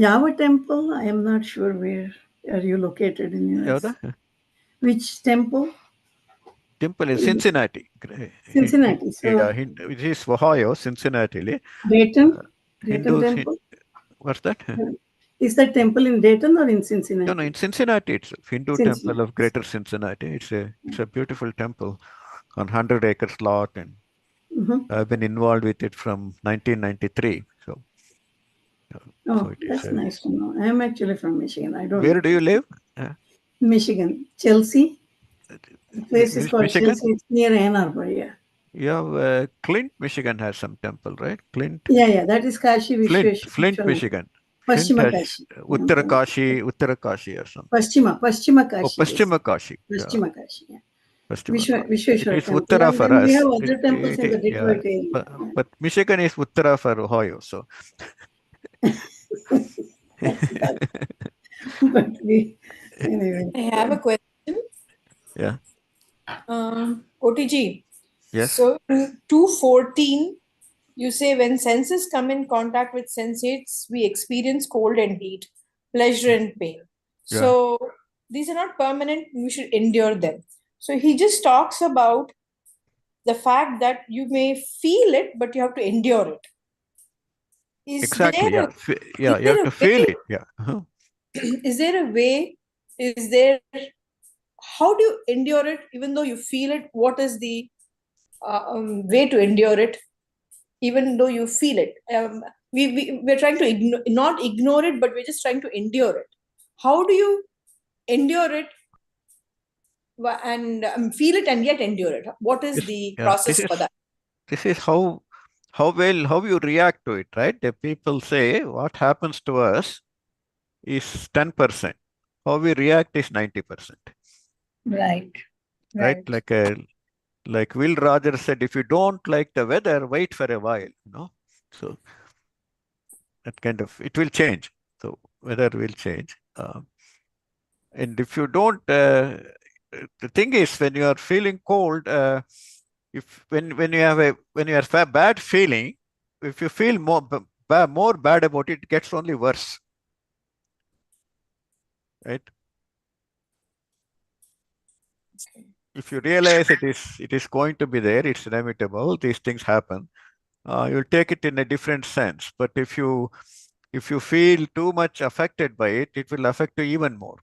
ಯಾವ temple? I am not sure where are you located in US. Yavada? Which temple? Temple in Cincinnati. Cincinnati. So It is Ohio, Cincinnati. Dayton Hindus. temple. What's that? Is that temple in Dayton or in Cincinnati? No, in Cincinnati itself. Hindu Cincinnati. temple of Greater Cincinnati. It's a beautiful temple on 100 acres lot, and I've been involved with it from 1993. So That's nice to know. I am actually from Michigan. I don't. Where do you live? Michigan, Chelsea. The place is called Michigan? Chelsea. It's near Ann Arbor. Yeah. You have Clint, Michigan has some temple, right? Clint. Yeah. That is Kashi Vishweshwar. Flint, Michigan. Pashchima Kashi. Uttara Kashi or something. Pashchima Kashi. Oh, Pashchima Kashi. Pashchima Kashi. Yeah. It Vishweshwar is temple. Uttara And for then us. we have other temples in the Detroit area. But Michigan is Uttara for Ohio, so. But anyway. I have a question. Yeah. OTG. Yes. So in 2:14, you say when senses come in contact with sensates, we experience cold and heat, pleasure and pain. Yeah. So these are not permanent, we should endure them. So he just talks about the fact that you may feel it, but you have to endure it. Exactly. You have to feel it. Yeah. Is there a way? How do you endure it even though you feel it? What is the way to endure it even though you feel it? We're trying to not ignore it, but we're just trying to endure it. How do you endure it and feel it and yet endure it? What is the process for that? This is how you react to it, right? The people say what happens to us is 10%. How we react is 90%. Right? Like Will Rogers said, if you don't like the weather, wait for a while, So that kind of, it will change. So weather will change. And if you don't, the thing is, when you are feeling cold, when you have a bad feeling, if you feel more bad about it, it gets only worse. Right? If you realize it is going to be there, it's inevitable, these things happen, you'll take it in a different sense. But if you feel too much affected by it, it will affect you even more.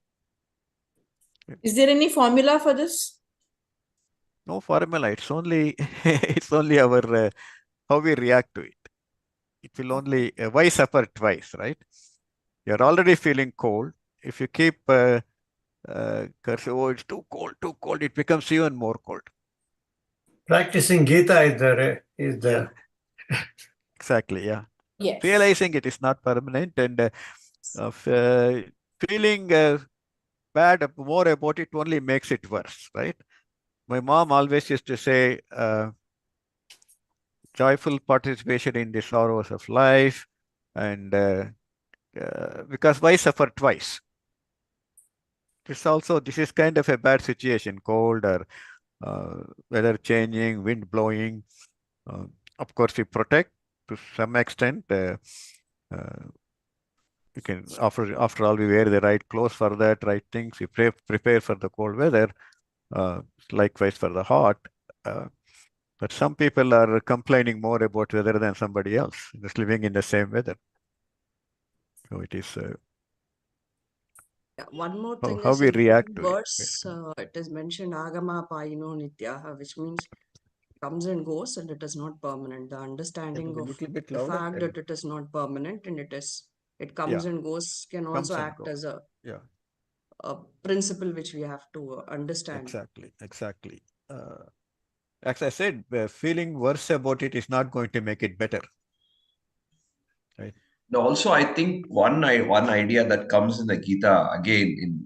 Is there any formula for this? No formula. It's only our how we react to it. It will only why suffer twice, right? You're already feeling cold. If you keep it's too cold, it becomes even more cold. Practicing Gita is there. Exactly, yeah. Yes. Realizing it is not permanent and feeling bad more about it only makes it worse, right? My mom always used to say, joyful participation in the sorrows of life, And because why suffer twice? This is kind of a bad situation, cold or weather changing, wind blowing. Of course, we protect to some extent. We can, after all, we wear the right clothes for that, right things. We prepare for the cold weather. Likewise for the hot. But some people are complaining more about weather than somebody else, just living in the same weather. So it is. Yeah, one more thing How is we in the react same to verse, it is mentioned Agama Payino Nityaha, which means comes and goes and it is not permanent. The understanding A of little bit the louder. fact that it is not permanent and it comes Yeah. and goes can Comes also and act goes. as Yeah. a principle which we have to understand. Exactly. As I said, feeling worse about it is not going to make it better. Right. Now, also, I think one idea that comes in the Gita again in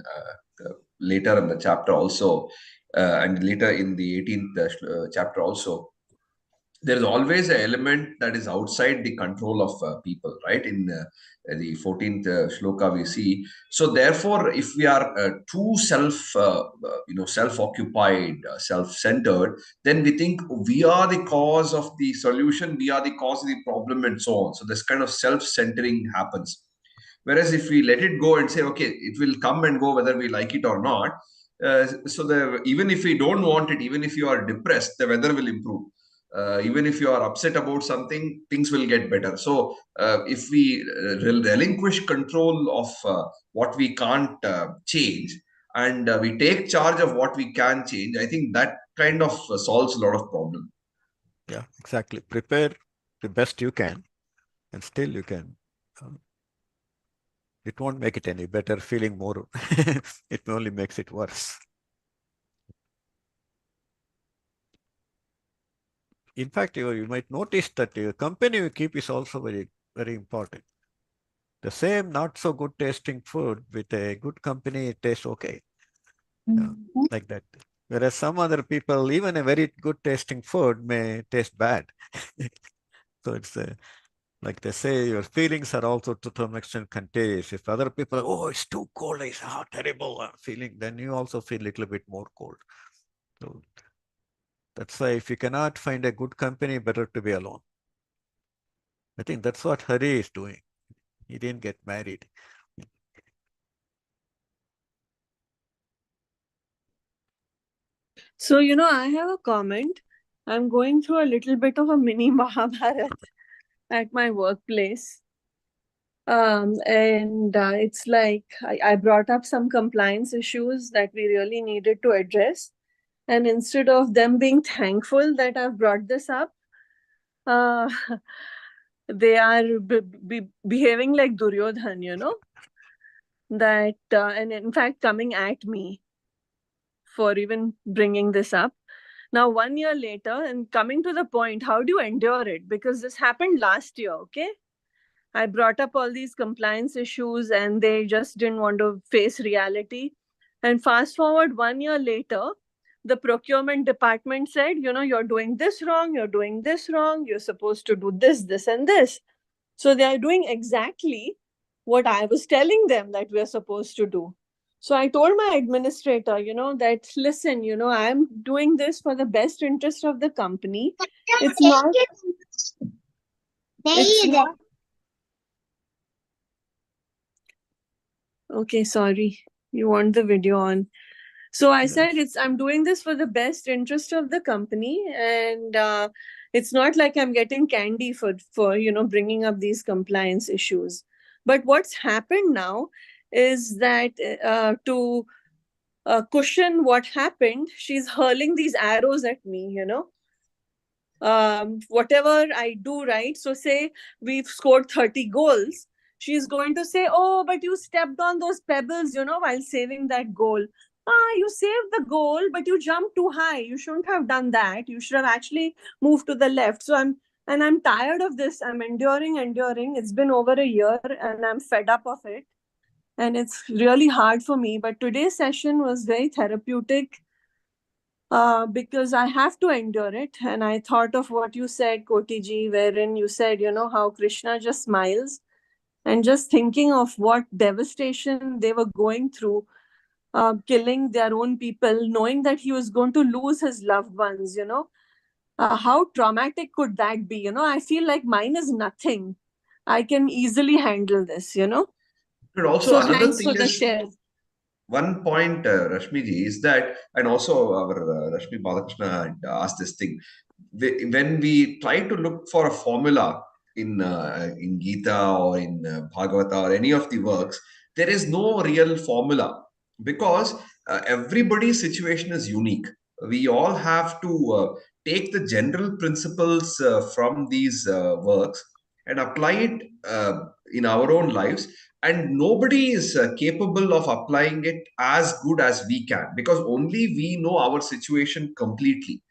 later in the chapter also, and later in the 18th chapter also, there is always an element that is outside the control of people, right? In the 14th shloka, we see. So, therefore, if we are too self-occupied, self-centered, then we think we are the cause of the solution, we are the cause of the problem, and so on. So, this kind of self-centering happens. Whereas if we let it go and say, okay, it will come and go whether we like it or not. Even if we don't want it, even if you are depressed, the weather will improve. Even if you are upset about something, things will get better. So if we relinquish control of what we can't change, and we take charge of what we can change, I think that kind of solves a lot of problem. Yeah, exactly. Prepare the best you can, and still you can. It won't make it any better. Feeling more, it only makes it worse. In fact, you might notice that the company you keep is also very, very important. The same not so good tasting food with a good company, it tastes okay. Like that. Whereas some other people, even a very good tasting food may taste bad. So it's like they say, your feelings are also to some extent contagious. If other people are, oh, it's too cold, it's terrible feeling, then you also feel a little bit more cold. So that's why if you cannot find a good company, better to be alone. I think that's what Hari is doing. He didn't get married. So, I have a comment. I'm going through a little bit of a mini Mahabharat at my workplace. And it's like I brought up some compliance issues that we really needed to address. And instead of them being thankful that I've brought this up, they are behaving like Duryodhan, that, and in fact, coming at me for even bringing this up. Now, 1 year later, and coming to the point, how do you endure it? Because this happened last year, okay? I brought up all these compliance issues and they just didn't want to face reality. And fast forward 1 year later, the procurement department said, you're doing this wrong, you're doing this wrong, you're supposed to do this, this, and this. So they are doing exactly what I was telling them that we're supposed to do. So I told my administrator, that listen, I'm doing this for the best interest of the company. It's not. It's not. Okay, sorry. You want the video on. So I said I'm doing this for the best interest of the company, and it's not like I'm getting candy for bringing up these compliance issues. But what's happened now is that to cushion what happened, she's hurling these arrows at me, whatever I do right. So say we've scored 30 goals. She's going to say, oh, but you stepped on those pebbles, while saving that goal. You saved the goal, but you jumped too high. You shouldn't have done that. You should have actually moved to the left. So I'm tired of this. I'm enduring. It's been over a year and I'm fed up of it. And it's really hard for me. But today's session was very therapeutic because I have to endure it. And I thought of what you said, Kotiji, wherein you said, how Krishna just smiles And just thinking of what devastation they were going through, killing their own people, knowing that he was going to lose his loved ones, how traumatic could that be? I feel like mine is nothing. I can easily handle this. But also So another thanks thing for the is, share. one point, Rashmi ji, is that, and also our Rashmi Balakrishna asked this thing. When we try to look for a formula in Gita or in Bhagavata or any of the works, there is no real formula because everybody's situation is unique. We all have to take the general principles from these works and apply it in our own lives, and nobody is capable of applying it as good as we can because only we know our situation completely.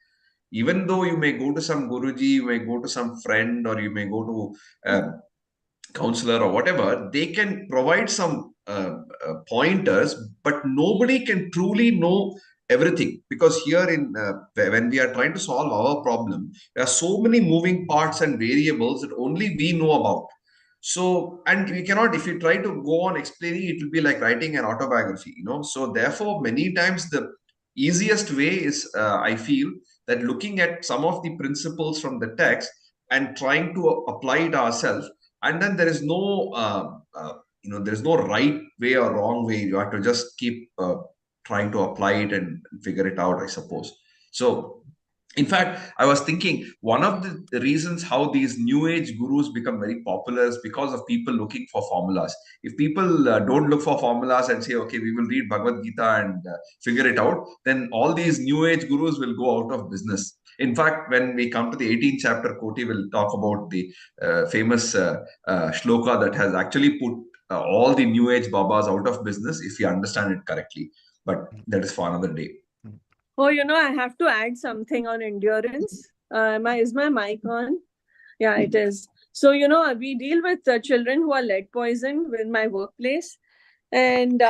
Even though you may go to some guruji, you may go to some friend, or you may go to counselor or whatever, they can provide some pointers, but nobody can truly know everything because here in when we are trying to solve our problem, there are so many moving parts and variables that only we know about. So, and we cannot, if you try to go on explaining, it will be like writing an autobiography, So, therefore, many times the easiest way is, I feel, that looking at some of the principles from the text and trying to apply it ourselves, and then there is no, there is no right way or wrong way. You have to just keep trying to apply it and figure it out, I suppose. So, in fact, I was thinking one of the reasons how these new age gurus become very popular is because of people looking for formulas. If people don't look for formulas and say, okay, we will read Bhagavad Gita and figure it out, then all these new age gurus will go out of business. In fact, when we come to the 18th chapter, Koti will talk about the famous shloka that has actually put all the new age babas out of business, if you understand it correctly. But that is for another day. Oh, I have to add something on endurance. Is my mic on? Yeah, it is. So, we deal with children who are lead poisoned in my workplace. And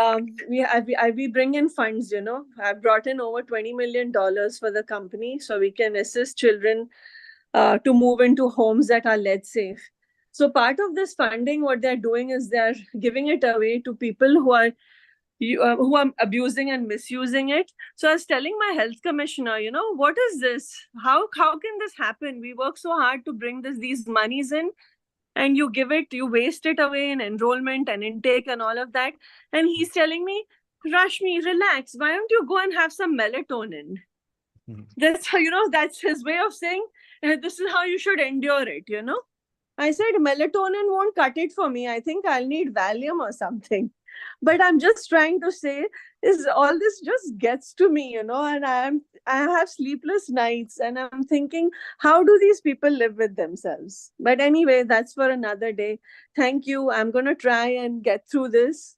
we bring in funds, I've brought in over $20 million for the company so we can assist children to move into homes that are lead safe. So part of this funding, what they're doing is they're giving it away to people who are abusing and misusing it. So I was telling my health commissioner, what is this? How can this happen? We work so hard to bring these monies in, and you waste it away in enrollment and intake and all of that. And he's telling me, Rashmi, relax. Why don't you go and have some melatonin? That's how, that's his way of saying, this is how you should endure it, I said, melatonin won't cut it for me. I think I'll need Valium or something. But I'm just trying to say is all this just gets to me, and I have sleepless nights and I'm thinking, how do these people live with themselves? But anyway, that's for another day. Thank you. I'm going to try and get through this.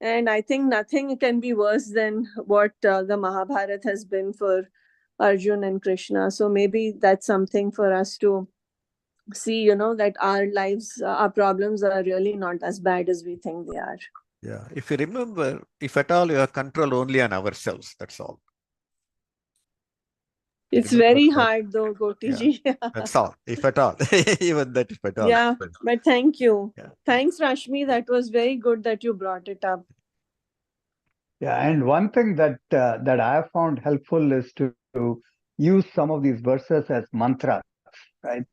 And I think nothing can be worse than what the Mahabharata has been for Arjun and Krishna. So maybe that's something for us to see, that our lives, our problems are really not as bad as we think they are. Yeah, if you remember, if at all you have control only on ourselves, that's all. It's very hard though, Gotiji. Yeah, that's all, if at all. Even that, if at all. Yeah, but thank you. Yeah. Thanks, Rashmi. That was very good that you brought it up. Yeah, and one thing that I have found helpful is to use some of these verses as mantras, right?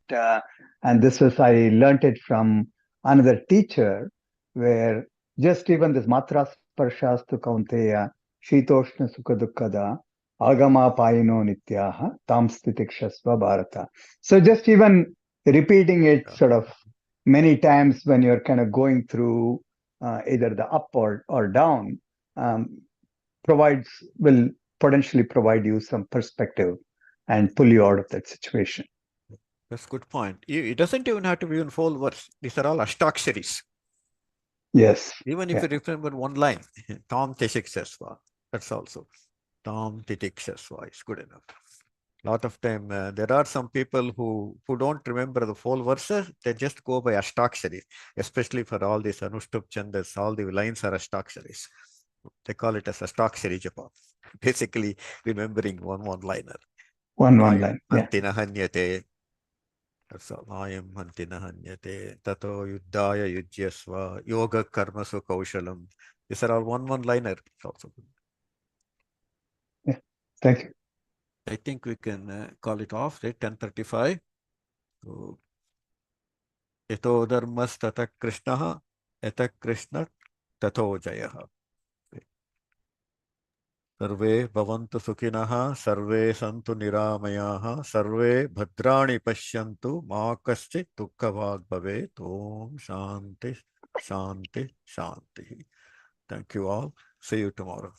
And I learned it from another teacher, where just even this matra sparshastu kaunteya shitoshna sukha dukkada agama payino nityaha tam stitikshasva bharata. So just even repeating it sort of many times when you're kind of going through either the up or down, will potentially provide you some perspective and pull you out of that situation. That's a good point. It doesn't even have to be in full verse. These are all ashtaksharis. Yes. Even if you remember one line, Tam Tishikshasva, that's also Tam Titikshasva is good enough. A lot of time, there are some people who don't remember the full verses, they just go by ashtaksharis, especially for all these Anushtup Chandas, all the lines are ashtaksharis. They call it as ashtakshari japa. Basically, remembering one liner. One line. Yeah. Antina hanyate. Samayam hantina hanyate tato yuddhaya yujyasva yoga karmasu kaushalam. These are all one-liner. Also good. Yeah. Thank you. I think we can call it off, right? 10:35. So, Yato dharmas tata krishnaha, yata krishna tato jayaha. सर्वे भवन्तु सुखिनः सर्वे सन्तु निरामयाः सर्वे भद्राणि पश्यन्तु मा कश्चित् दुःखभाग् भवेत् ॐ शान्ति शान्ति शान्तिः. Thank you all. See you tomorrow.